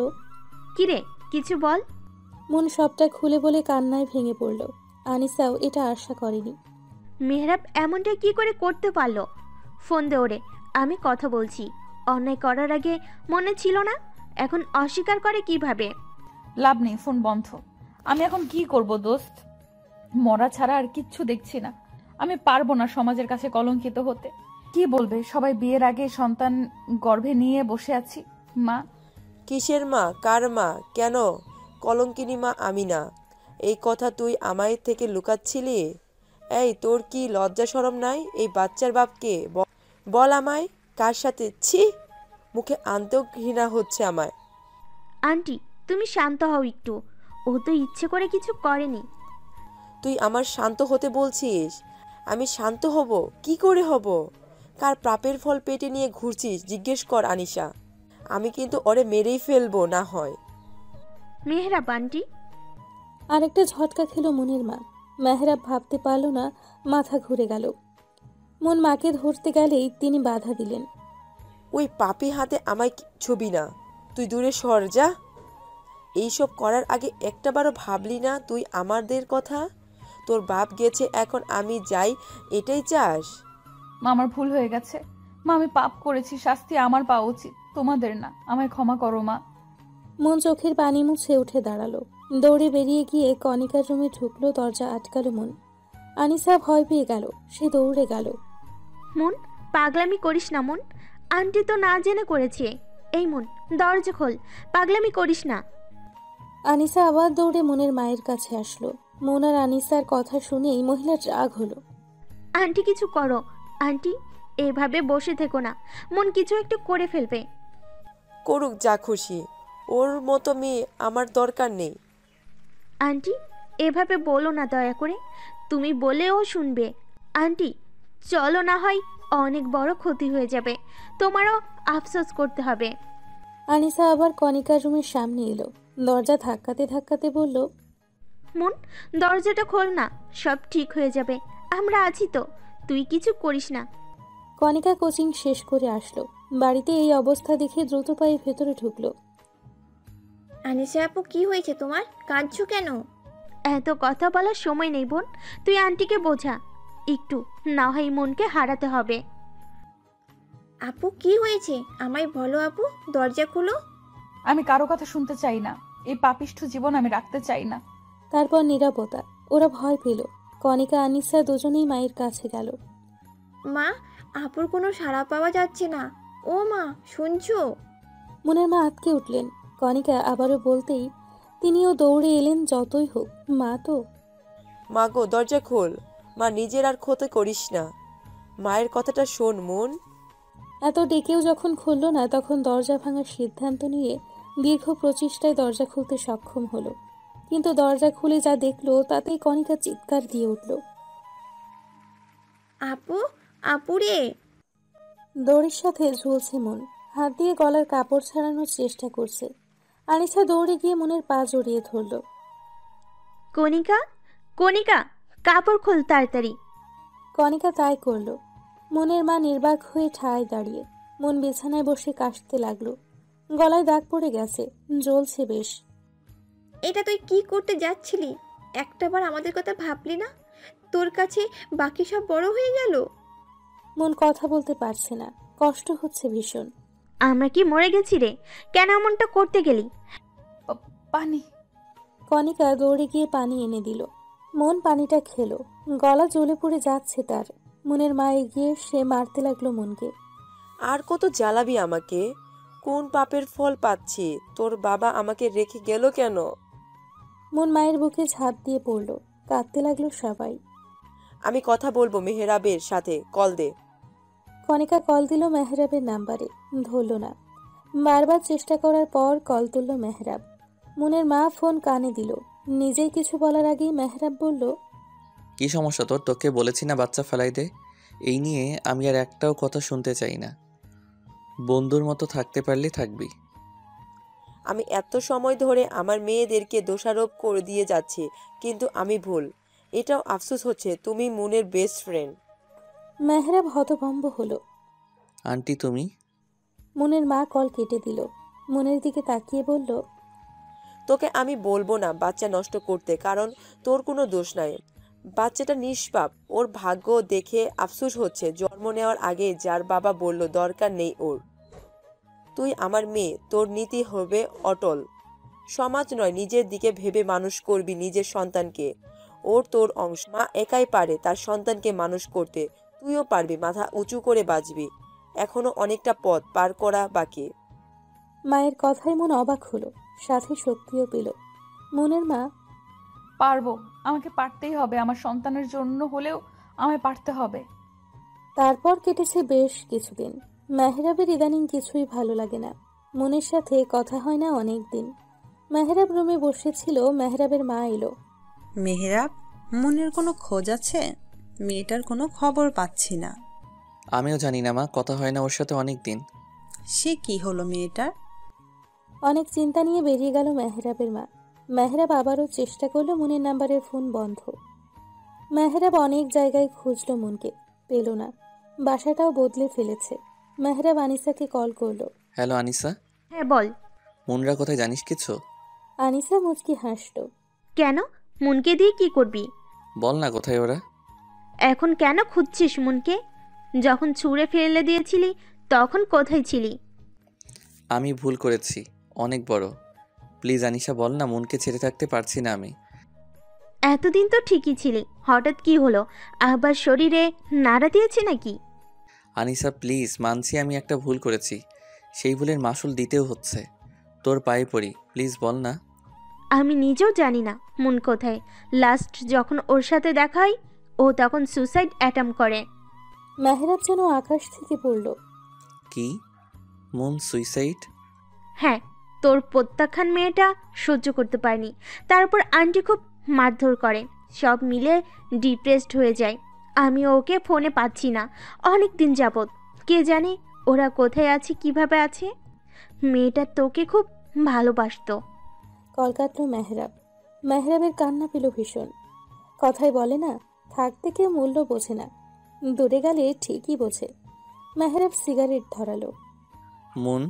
কিরে, কিছু বল। মন সবটা খুলে বলে কান্নায় ভেঙে পড়ল। আনিসাও এটা আশা করেনি। মেহরাব এমনটা কি করে করতে পারলো? ফোন দে ওরে, আমি কথা বলছি। অন্যায় করার আগে মনে ছিল না, এখন অস্বীকার করে কিভাবে? লাভ নেই, ফোন বন্ধ। আমি এখন কি করব দোস্ত? মরা ছাড়া আর কিচ্ছু দেখছি না। আমি পারবো না সমাজের কাছে কলঙ্কিত হতে। কি বলবে সবাই? বিয়ের আগে সন্তান গর্ভে নিয়ে বসে আছি। মা। কিসের মা? কার মা? কেন? কলঙ্কিনী মা আমি না। এই কথা তুই আমায় থেকে লুকাচ্ছিলি? এই, তোর কি লজ্জা শরম নাই? এই বাচ্চার বাপকে বল আমায়, কার সাথে? ছি, মুখে আনতেও ঘৃণা হচ্ছে আমায়। আন্টি, তুমি শান্ত হও একটু। ও তো ইচ্ছে করে কিছু করেনি। তুই আমার শান্ত হতে বলছিস? আমি শান্ত হব? কি করে হব? কার পাপের ফল পেটে নিয়ে ঘুরছিস জিজ্ঞেস কর আনিশা। আমি কিন্তু ওরে মেরেই ফেলবো না হয়। মেহরাব আন্টি। আরেকটা ঝটকা খেলো মনের মা। মেহরাব ভাবতে পারল না, মাথা ঘুরে গেল। মন মাকে ধরতে গেলেই তিনি বাধা দিলেন। ওই পাপি হাতে আমায় ছবি না, তুই দূরে সর যা। এইসব করার আগে একটাবারও ভাবলি না তুই আমাদের কথা? তোর বাপ গেছে, এখন আমি যাই, এটাই চাস? মা আমার ভুল হয়ে গেছে। মা আমি পাপ করেছি, শাস্তি আমার পাওয়া উচিত, তোমাদের না। আমায় ক্ষমা করো মা। মন চোখের পানি মুছে উঠে দাঁড়ালো। দৌড়ে বেরিয়ে গিয়ে কণিকার রুমে ঢুকলো, দরজা আটকালো মন। আনিসা ভয় পেয়ে গেল, সে দৌড়ে গেল। মন, পাগলামি করিস না মন, আন্টি তো না জেনে করেছে। এই মন, দরজা খোল, পাগলামি করিস না। আনিসা আবার দৌড়ে মনের মায়ের কাছে আসলো। মন আর আনিসার কথা শুনেই মহিলার রাগ হলো। আন্টি কিছু করো, আন্টি এভাবে বসে থেকো না, মন কিছু একটু করে ফেলবে। করুক যা খুশি, ওর মতো মেয়ে আমার দরকার নেই। আন্টি এভাবে বলো না দয়া করে, তুমি বলেও শুনবে। আন্টি চলো, না হয় অনেক বড় ক্ষতি হয়ে যাবে, তোমারও আফসোস করতে হবে। আনিসা আবার কণিকার রুমের সামনে এলো, দরজা ধাক্কাতে ধাক্কাতে বলল, মন দরজাটা খোল না, সব ঠিক হয়ে যাবে, আমরা আছি তো, তুই কিছু করিস না। কণিকা কোচিং শেষ করে আসলো, বাড়িতে এই অবস্থা দেখে দ্রুত পায়ে ভেতরে ঢুকলো। আনিসা আপু, কি হয়েছে তোমার? কাঁদছো কেন? এত কথা বলার সময় নেই বোন, তুই আন্টিকে বোঝা একটু, না হয় মনকে হারাতে হবে। আপু কি হয়েছে আমায় বলো আপু, দরজা খুলো। আমি কারো কথা শুনতে চাই না, এই পাপিষ্ঠ জীবন আমি রাখতে চাই না। তারপর নীরবতা। ওরা ভয় পেল। কণিকা আনিসা দুজনেই মায়ের কাছে গেল। মা, আপুর কোনো সাড়া পাওয়া যাচ্ছে না। ও মা, শুনছো? মনের মা আটকে উঠলেন। কণিকা আবারও বলতেই তিনিও দৌড়ে এলেন। যতই হোক মা তো। মা গো, দরজা খোল। মা, নিজের আর ক্ষতি করিস না, মায়ের কথাটা শোন মন। এত ডেকেও যখন খুলল না, তখন দরজা ভাঙার সিদ্ধান্ত নিয়ে দীর্ঘ প্রচেষ্টায় দরজা খুলতে সক্ষম হলো। কিন্তু দরজা খুলে যা দেখলো তাতেই কণিকা চিৎকার দিয়ে উঠল। আপু, আপুরে! দড়ির সাথে ঝুলছে মন, হাত দিয়ে গলার কাপড় ছাড়ানোর চেষ্টা করছে। আনিসা দৌড়ে গিয়ে মনের পা জড়িয়ে ধরল। কণিকা, কণিকা, কাপড় খোল তাড়াতাড়ি। কণিকা তাই করল। মনের মা নির্বাক হয়ে ঠায় দাঁড়িয়ে। মন বিছানায় বসে কাশতে লাগলো। গলায় দাগ পড়ে গেছে, জ্বলছে বেশ। এটা তুই কি করতে যাচ্ছিলি? একটাবার আমাদের কথা ভাবলি না? তোর কাছে বাকি সব বড় হয়ে গেল। মন কথা বলতে পারছে না, কষ্ট হচ্ছে ভীষণ। আমরা কি মরে গেছি রে? কেন এমনটা করতে গেলি? পানি। কণিকা দৌড়ে গিয়ে পানি এনে দিল। মন পানিটা খেলো। গলা জ্বলে পড়ে যাচ্ছে তার। মনের মা এগিয়ে সে মারতে লাগলো মনকে। আর কত জ্বালাবি আমাকে? কোন পাপের ফল পাচ্ছি? তোর বাবা আমাকে রেখে গেল কেন? মন মায়ের বুকে ঝাঁপ দিয়ে পড়ল। কাঁদতে লাগলো সবাই। আমি কথা বলবো মেহরাবের সাথে, কল দে। কণিকা কল দিল মেহরাবের নাম্বারে, ধরল না। বারবার চেষ্টা করার পর কল তুলল মেহরাব। মনের মা ফোন কানে দিল। নিজেই কিছু বলার আগেই মেহরাব বলল, কি সমস্যা তোর? তোকে বলেছি না বাচ্চা ফেলাই দে। এই নিয়ে আমি আর একটাও কথা শুনতে চাই না। বন্ধুর মতো থাকতে পারলে থাকবি। আমি এত সময় ধরে আমার মেয়েদেরকে দোষারোপ করে দিয়ে যাচ্ছি, কিন্তু আমি ভুল। এটাও আফসোস হচ্ছে তুমি মুনের বেস্ট ফ্রেন্ড। মেহরাব হতভম্ব হলো। আন্টি তুমি? মনের মা কল কেটে দিল। মনের দিকে তাকিয়ে বলল, তোকে আমি বলবো না বাচ্চা নষ্ট করতে, কারণ তোর কোনো দোষ নাই। বাচ্চাটা নিষ্পাপ, ওর ভাগ্য দেখে আফসোস হচ্ছে। জন্ম নেওয়ার আগে যার বাবা বলল দরকার নেই ওর। তুই আমার মেয়ে, তোর নীতি হবে অটল। সমাজ নয়, নিজের দিকে ভেবে মানুষ করবি নিজের সন্তানকে। ওর তোর অংশ। মা একাই পারে তার সন্তানকে মানুষ করতে, তুইও পারবি। মাথা উঁচু করে বাঁচবি, এখনো অনেকটা পথ পার করা বাকি। মায়ের কথায় মন অবাক হলো, সাথে শক্তিও পেল। মনের মা, পারবো, আমাকে পারতেই হবে, আমার সন্তানের জন্য হলেও আমায় পারতে হবে। তারপর কেটেছে বেশ কিছুদিন। মেহরাবের ইদানিং কিছুই ভালো লাগে না। মনের সাথে কথা হয় না অনেক দিন। মেহরাব রুমে বসেছিল, মেহরাবের মা এলো। মেহরাব, মনের কোনো খোঁজ আছে? মেয়েটার কোনো খবর পাচ্ছি না। আমিও জানি না মা, কথা হয় না ওর সাথে অনেক দিন। সে কি হলো মেয়েটার? অনেক চিন্তা নিয়ে বেরিয়ে গেল মেহরাবের মা। মেহরাব আবারও চেষ্টা করলো, মনের নাম্বারের ফোন বন্ধ। মেহরাব অনেক জায়গায় খুঁজলো মনকে, পেল না। বাসাটাও বদলে ফেলেছে। মেহরাব আনিসাকে কল করলো। হ্যালো আনিসা, হ্যাঁ বল। মুনরা কোথায় জানিস কিছু? আনিসা মুচকি হাসলো। কেন? মুনকে দিয়ে কি করবি? বল না কোথায় ওরা। এখন কেন খুঁজছিস মুনকে? যখন ছুঁড়ে ফেলে দিয়েছিলি তখন কোথায় ছিলি? আমি ভুল করেছি, অনেক বড়। প্লিজ আনিসা বল না, মুনকে ছেড়ে থাকতে পারছি না আমি। এতদিন তো ঠিকই ছিলি, হঠাৎ কি হলো? আবার শরীরে নাড়া দিয়েছে নাকি? আনিসা প্লিজ, মানছি আমি একটা ভুল করেছি, সেই ভুলের মাসুল দিতেও হচ্ছে। তোর পায়ে পড়ি, প্লিজ বল না। আমি নিজেও জানি না মুন কোথায়। লাস্ট যখন ওর সাথে দেখা হয় ও তখন সুসাইড অ্যাটেম্প করে। মেহরাব যেন আকাশ থেকে পড়ল। কি? Moon suicide? হ্যাঁ, তোর প্রত্যাখ্যান মেয়েটা সহ্য করতে পারেনি। তারপর আন্টি খুব মারধর করে, সব মিলে ডিপ্রেসড হয়ে যায়। আমি ওকে ফোনে পাচ্ছি না অনেক দিন যাবৎ। কে জানে ওরা কোথায় আছে, কিভাবে আছে। মেয়েটা তোকে খুব ভালোবাসতো। কল কাটল মেহরাব। মেহরাবের কান্না পেল ভীষণ। কথায় বলে না, থাকতে কেউ মূল্য বোঝে না, দূরে গেলে ঠিকই বোঝে। মেহরাব সিগারেট ধরালো। মুন,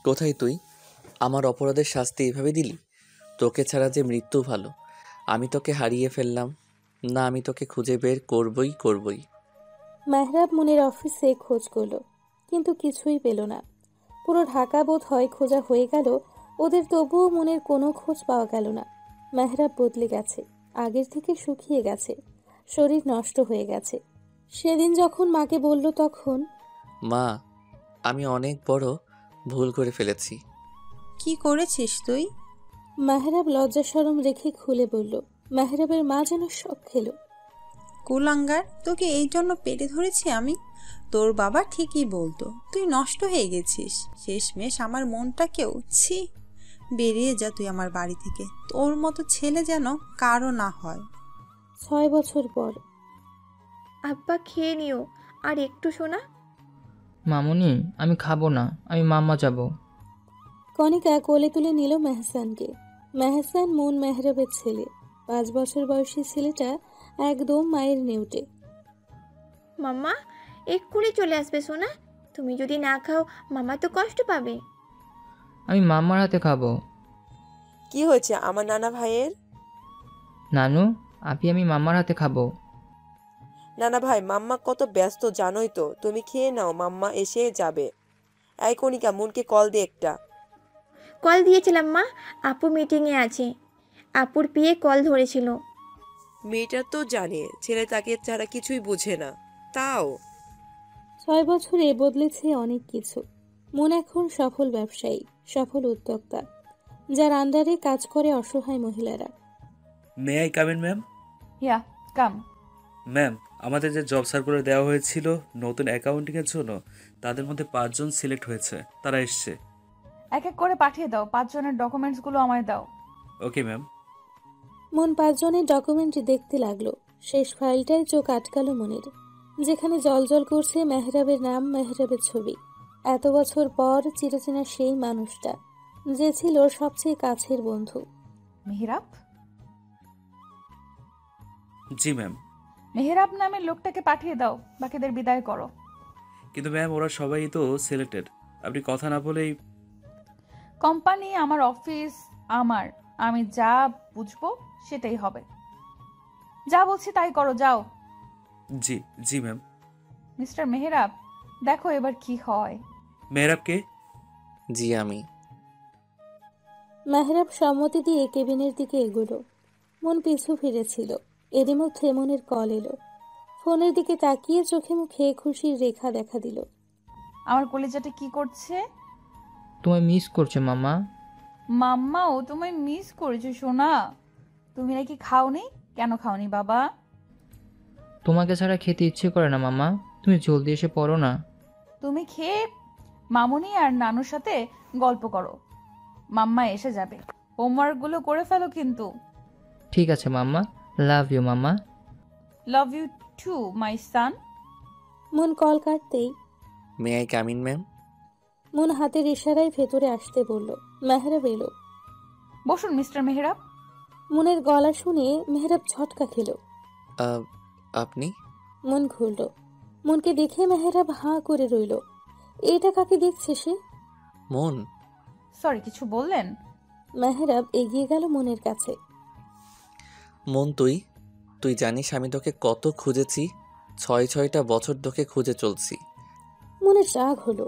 কোথায় তুই? আমার অপরাধের শাস্তি এভাবে দিলি? তোকে ছাড়া যে মৃত্যু ভালো। আমি তোকে হারিয়ে ফেললাম না, আমি তোকে খুঁজে বের করবই। মেহরাব মুনের অফিসে খোঁজ করল, কিন্তু কিছুই পেল না। পুরো ঢাকা বোধ হয় খোঁজা হয়ে গেল ওদের, তবুও মুনের কোনো খোঁজ পাওয়া গেল না। মেহরাব বদলে গেছে, আগের থেকে শুকিয়ে গেছে, শরীর নষ্ট হয়ে গেছে। সেদিন যখন মাকে বলল তখন, মা, আমি অনেক বড় ভুল করে ফেলেছি। কি করেছিস তুই? মেহরাব লজ্জা শরম রেখে খুলে বলল। মেহরাবের মা যেন শক খেল। কুলাঙ্গার, তোকে এই জন্য পেটে ধরেছি আমি? তোর বাবা ঠিকই বলতো, তুই নষ্ট হয়ে গেছিস। শেষমেশ আমার মনটাকেও ছি। বেরিয়ে যা তুই আমার বাড়ি থেকে। তোর মতো ছেলে যেন কারো না হয়। 6 বছর পর। আব্বা খেয়ে নিও, আর একটু শোনা। মামুনি, আমি খাবো না, আমি মামা যাব। কণিকা কোলে তুলে নিল মেহসানকে। মেহসান মুন মেহরাবের ছেলে। 5 বছর বয়সী ছেলেটা একদম মায়ের নেউটে। মাম্মা এক্ষুনি চলে আসবে সোনা, তুমি যদি না খাও মামা তো কষ্ট পাবে। আমি মামার হাতে খাবো। কি হয়েছে আমার নানা ভাইয়ের? নানু, আমি মামার হাতে খাবো। নানা ভাই, মাম্মা কত ব্যস্ত জানোই তো। তুমি খেয়ে নাও, মাম্মা এসে যাবে। এই কণিকা, মুনকে কল দে একটা। কল দিয়েছিলাম মা, আপু মিটিংয়ে আছে। আপুর পিয়ে কল ধরেছিল। মেয়েটা তো জানে ছেলে তাকে ছাড়া কিছুই বুঝে না, তাও 6 বছরে বদলেছে অনেক কিছু। মুন এখন সফল ব্যবসায়ী, সফল উদ্যোক্তা, যার আন্ডারে কাজ করে অসহায় মহিলারা। May I come in ma'am? Yeah come. Ma'am, আমাদের যে জব সার্কুলার দেওয়া হয়েছিল নতুন অ্যাকাউন্টিংয়ের জন্য, তাদের মধ্যে 5 জন সিলেক্ট হয়েছে, তারা এসছে। এক এক করে পাঠিয়ে দাও, 5 জনের ডকুমেন্টসগুলো আমায় দাও। Okay ma'am. মুন 5 জনের ডকুমেন্ট দেখতে লাগলো। শেষ ফাইলটায় চোখ আটকালো মুনের, যেখানে জলজল করছে মেহরাবের নাম, মেহরাবের ছবি। এত বছর পর চিরচেনা সেই মানুষটা, যে ছিল সবচেয়ে কাছের বন্ধু। মেহরাব? জি ম্যাম। মেহরাব নামের লোকটাকে পাঠিয়ে দাও, বাকিদের বিদায় করো। কিন্তু ম্যাম, ওরা সবাই তো সিলেক্টেড, আপনি কথা না বলেই। কোম্পানি আমার অফিস আমার, আমি যা বুঝবো সেটাই হবে। যা বলছি তাই করো, যাও। জি জি ম্যাম। মিস্টার মেহরাব, দেখো এবার কি হয়। মেহরাবকে? জি আমি। মেহরাব সম্মতি দিয়ে কেবিনের দিকে এগোলো। মন পিছু ফিরেছিল। এরই মধ্যে মনের কল এলো। ফোনের দিকে তাকিয়ে চোখে মুখে খুশির রেখা দেখা দিল। আমার কলিজাটা কি করছে? তোমায় মিস করছে মামা। মাম্মাও তোমায় মিস করেছে সোনা। তুমি নাকি খাওনি? কেন খাওনি বাবা? তোমাকে ছাড়া খেতে ইচ্ছে করে না মামা, তুমি জলদি এসে পড়ো না। তুমি খেয়ে মামুনি আর নানুর সাথে গল্প করো, মাম্মা এসে যাবে। হোমওয়ার্কগুলো করে ফেলো কিন্তু। ঠিক আছে মাম্মা, love you mama. Love you too my son. Mon call কাটতেই, may I come in ma'am? Mon হাতের ইশারায় ভেতরে আসতে বলল। মেহরাব এলো। বসুন মিস্টার মেহরাব। মনের গলা শুনে মেহরাব ঝটকা খেল। আপনি? মন ঘুরল। মনকে দেখে মেহরাব হাঁ করে রইল। এটা কাকে দেখছে সে? মন। সরি, কিছু বললেন? মেহরাব এগিয়ে গেল মনের কাছে। মন, তুই জানিস আমি তোকে কত খুঁজেছি? 6টা বছর তোকে খুঁজে চলছি। মনের রাগ হলো।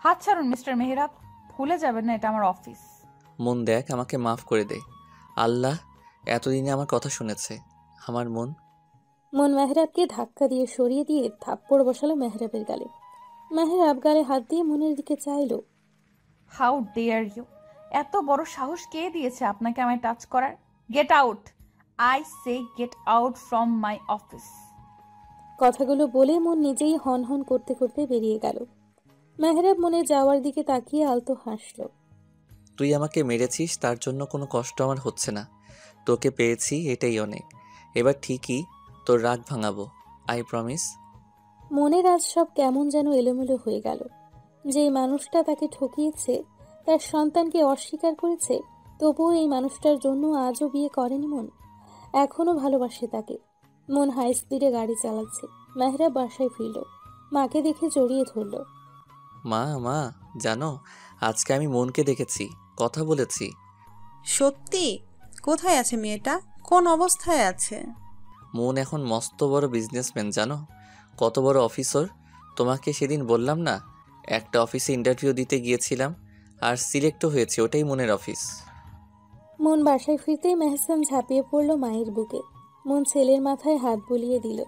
হাত ছাড়ুন মিস্টার মেহরাব, ভুলে যাবেন না এটা আমার অফিস। মন দেখ, আমাকে মাফ করে দে। আল্লাহ এতদিনে আমার কথা শুনেছে। আমার মন। মন মেহরাবকে ধাক্কা দিয়ে সরিয়ে দিয়ে থাপ্পড় বসালো মেহরাবের গালে। মেহরাব গালে হাত দিয়ে মনের দিকে চাইলো। How dare you! এত বড় সাহস কে দিয়েছে আপনাকে আমায় টাচ করার? Get out! I say get out from my office. কথাগুলো বলে মন নিজেই হন হন করতে করতে বেরিয়ে গেল। মেহরাব মনে যাওয়ার দিকে তাকিয়ে আলতো হাসল। তুই আমাকে মেরেছিস, তার জন্য কোনো কষ্ট আমার হচ্ছে না। তোকে পেয়েছি, এটাই অনেক। এবার ঠিকই তোর রাগ ভাঙাবো, আই প্রমিস। মনের আজ সব কেমন যেন এলোমেলো হয়ে গেল। যেই মানুষটা তাকে ঠকিয়েছে, তার সন্তানকে অস্বীকার করেছে, তবুও এই মানুষটার জন্য আজও বিয়ে করেনি মন। এখনও ভালোবাসে তাকে। মন হাই স্পিডে গাড়ি চালাচ্ছে। মেহরাব বাসায় ফিরল, মাকে দেখে জড়িয়ে ধরল। মা জানো, আজকে আমি মনকে দেখেছি, কথা বলেছি। সত্যি? কোথায় আছে মেয়েটা? কোন অবস্থায় আছে? মন এখন মস্ত বড় বিজনেসম্যান, জানো? কত বড় অফিসার। তোমাকে সেদিন বললাম না, একটা অফিসে ইন্টারভিউ দিতে গিয়েছিলাম আর সিলেক্টও হয়েছে, ওটাই মনের অফিস। মন বাসায় ফিরতেই মেহসান ঝাঁপিয়ে পড়ল মায়ের বুকে। মন ছেলের মাথায় হাত বুলিয়ে দিল।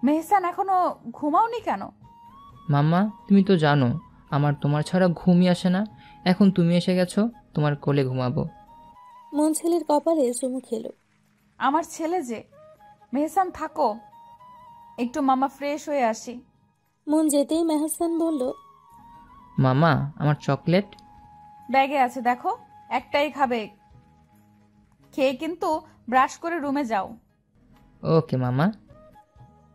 মেহসান, এখনো ঘুমাওনি কেন? মাম্মা, তুমি তো জানো আমার তোমার ছাড়া ঘুমই আসে না। এখন তুমি এসে গেছো, তোমার কোলে ঘুমাবো। মন ছেলের কপালে চুমু খেলো। আমার ছেলে যে। মেহসান থাকো, একটু মামা ফ্রেশ হয়ে আসি। মন যেতেই মেহসান বলল, মামা, আমার চকলেট ব্যাগে আছে, দেখো। একটাই খাবে, খেয়ে কিন্তু ব্রাশ করে রুমে যাও। ওকে মামা।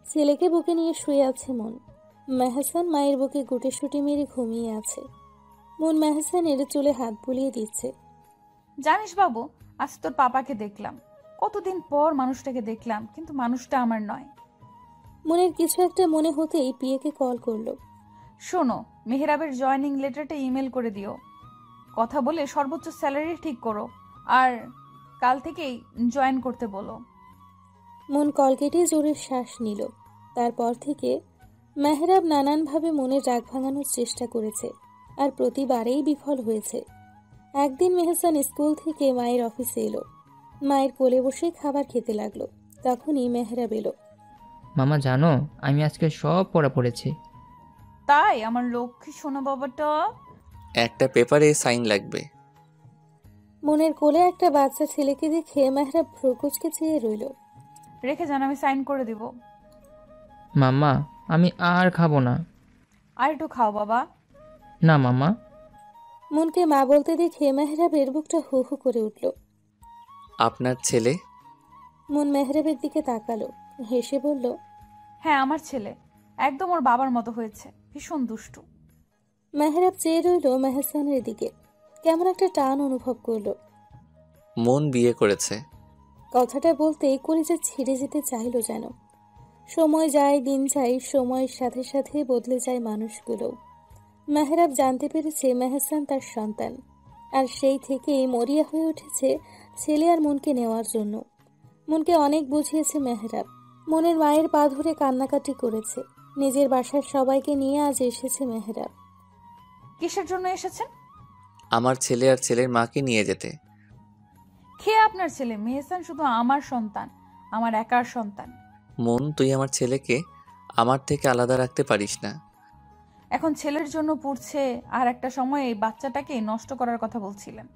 ছেলেকে বুকে নিয়ে শুয়ে আছে মন। মেহসান মায়ের বুকে গুটেসুটি মেরে ঘুমিয়ে আছে। মন মেহসানের চুলে হাত বুলিয়ে দিচ্ছে। জানিস বাবু, আজ তোর পাপাকে দেখলাম। কতদিন পর মানুষটাকে দেখলাম, কিন্তু মানুষটা আমার নয়। মনের কিছু একটা মনে হতেই পিয়াকে কল করলো। শোনো, মেহরাবের জয়েনিং লেটারটা ইমেল করে দিও। কথা বলে সর্বোচ্চ স্যালারি ঠিক করো, আর কাল থেকেই জয়েন করতে বলো। মন কল কেটে জোরে শ্বাস নিল। তারপর থেকে মেহরাব নানানভাবে মনের রাগ ভাঙানোর চেষ্টা করেছে, আর প্রতিবারেই বিফল হয়েছে। একদিন মেহসান স্কুল থেকে মায়ের অফিসে এলো। মায়ের কোলে বসে খাবার খেতে লাগলো। তখনই মেহরাব এলো। মামা জানো, আমি আজকে সব পড়া পড়েছি। তাই? আমার লক্ষ্মী শোনো বাবাটা। একটা পেপারে সাইন লাগবে। মনের কোলে একটা বাচ্চা ছেলেকে দেখে মেহরাব ভ্রুকুচকে চেয়ে রইল। রেখে যান, আমি সাইন করে দিব। মাম্মা, আমি আর খাবো না। আর একটু খাও বাবা। না মামা। মনকে মা বলতে দেখে মেহরাবের বুকটা হু হু করে উঠল। আপনার ছেলে? মন মেহরাবের দিকে তাকালো, হেসে বলল, হ্যাঁ, আমার ছেলে। একদম ওর বাবার মতো হয়েছে, ভীষণ দুষ্টু। মেহরাব চেয়ে রইল মেহসানের দিকে। কেমন একটা টান অনুভব করলো। মন বিয়ে করেছে। কথাটা বলতেই কলিজা ছিঁড়ে যেতে চাইল যেন। সময় যায়, দিন যায়, সময়ের সাথে সাথে বদলে যায় মানুষগুলো। মেহরাব জানতে পেরেছে মেহসান তার সন্তান, আর সেই থেকেই মরিয়া হয়ে উঠেছে ছেলে আর মনকে নেওয়ার জন্য। মনকে অনেক বুঝিয়েছে মেহরাব। মনের মায়ের পা ধরে কান্নাকাটি করেছে। নিজের বাসার সবাইকে নিয়ে আজ এসেছে মেহরাব। কিসের জন্য এসেছেন? আমার ছেলে আর ছেলের মাকে নিয়ে যেতে। খেয়ে আপনার ছেলে? মেহসান শুধু আমার সন্তান, আমার একার সন্তান। মন, তুই আমার ছেলেকে আমার থেকে আলাদা রাখতে পারিস না। এখন ছেলের জন্য পড়ছে, আর একটা সময় এই বাচ্চাটাকে নষ্ট করার কথা বলছিলেন।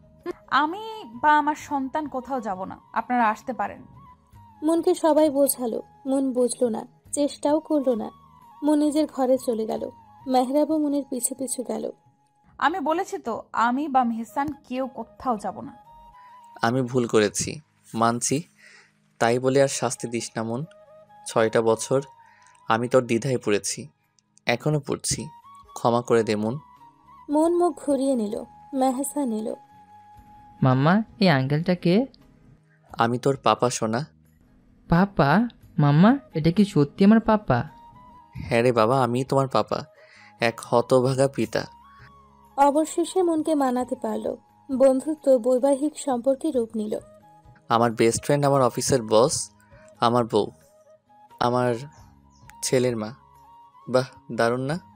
আমি বা আমার সন্তান কোথাও যাব না, আপনারা আসতে পারেন। মনকে সবাই বোঝালো, মন বুঝলো না, চেষ্টাও করলো না। মন নিজের ঘরে চলে গেল। মেহরাবও মনের পিছু পিছু গেল। আমি বলেছি তো, আমি বা মেহসান কেউ কোথাও যাব না। আমি ভুল করেছি, মানছি। তাই বলে আর শাস্তি দিস না মন। 6টা বছর আমি তোর দ্বিধায় পড়েছি, এখনো পড়ছি। ক্ষমা করে দে মন। মন মুখ ঘুরিয়ে নিল। মেহসান এলো। মাম্মা, এই আঙ্কেলটা কে? আমি তোর পাপা সোনা। পাপা? মাম্মা, এটা কি সত্যি আমার পাপা? হ্যাঁ রে বাবা, আমি তোমার পাপা। এক হতভাগা পিতা। অবশেষে মনকে মানাতে পারল। বন্ধুত্ব বৈবাহিক সম্পর্কে রূপ নিল। আমার বেস্ট ফ্রেন্ড, আমার অফিসের বস, আমার বউ, আমার ছেলের মা। বাহ, দারুণ না?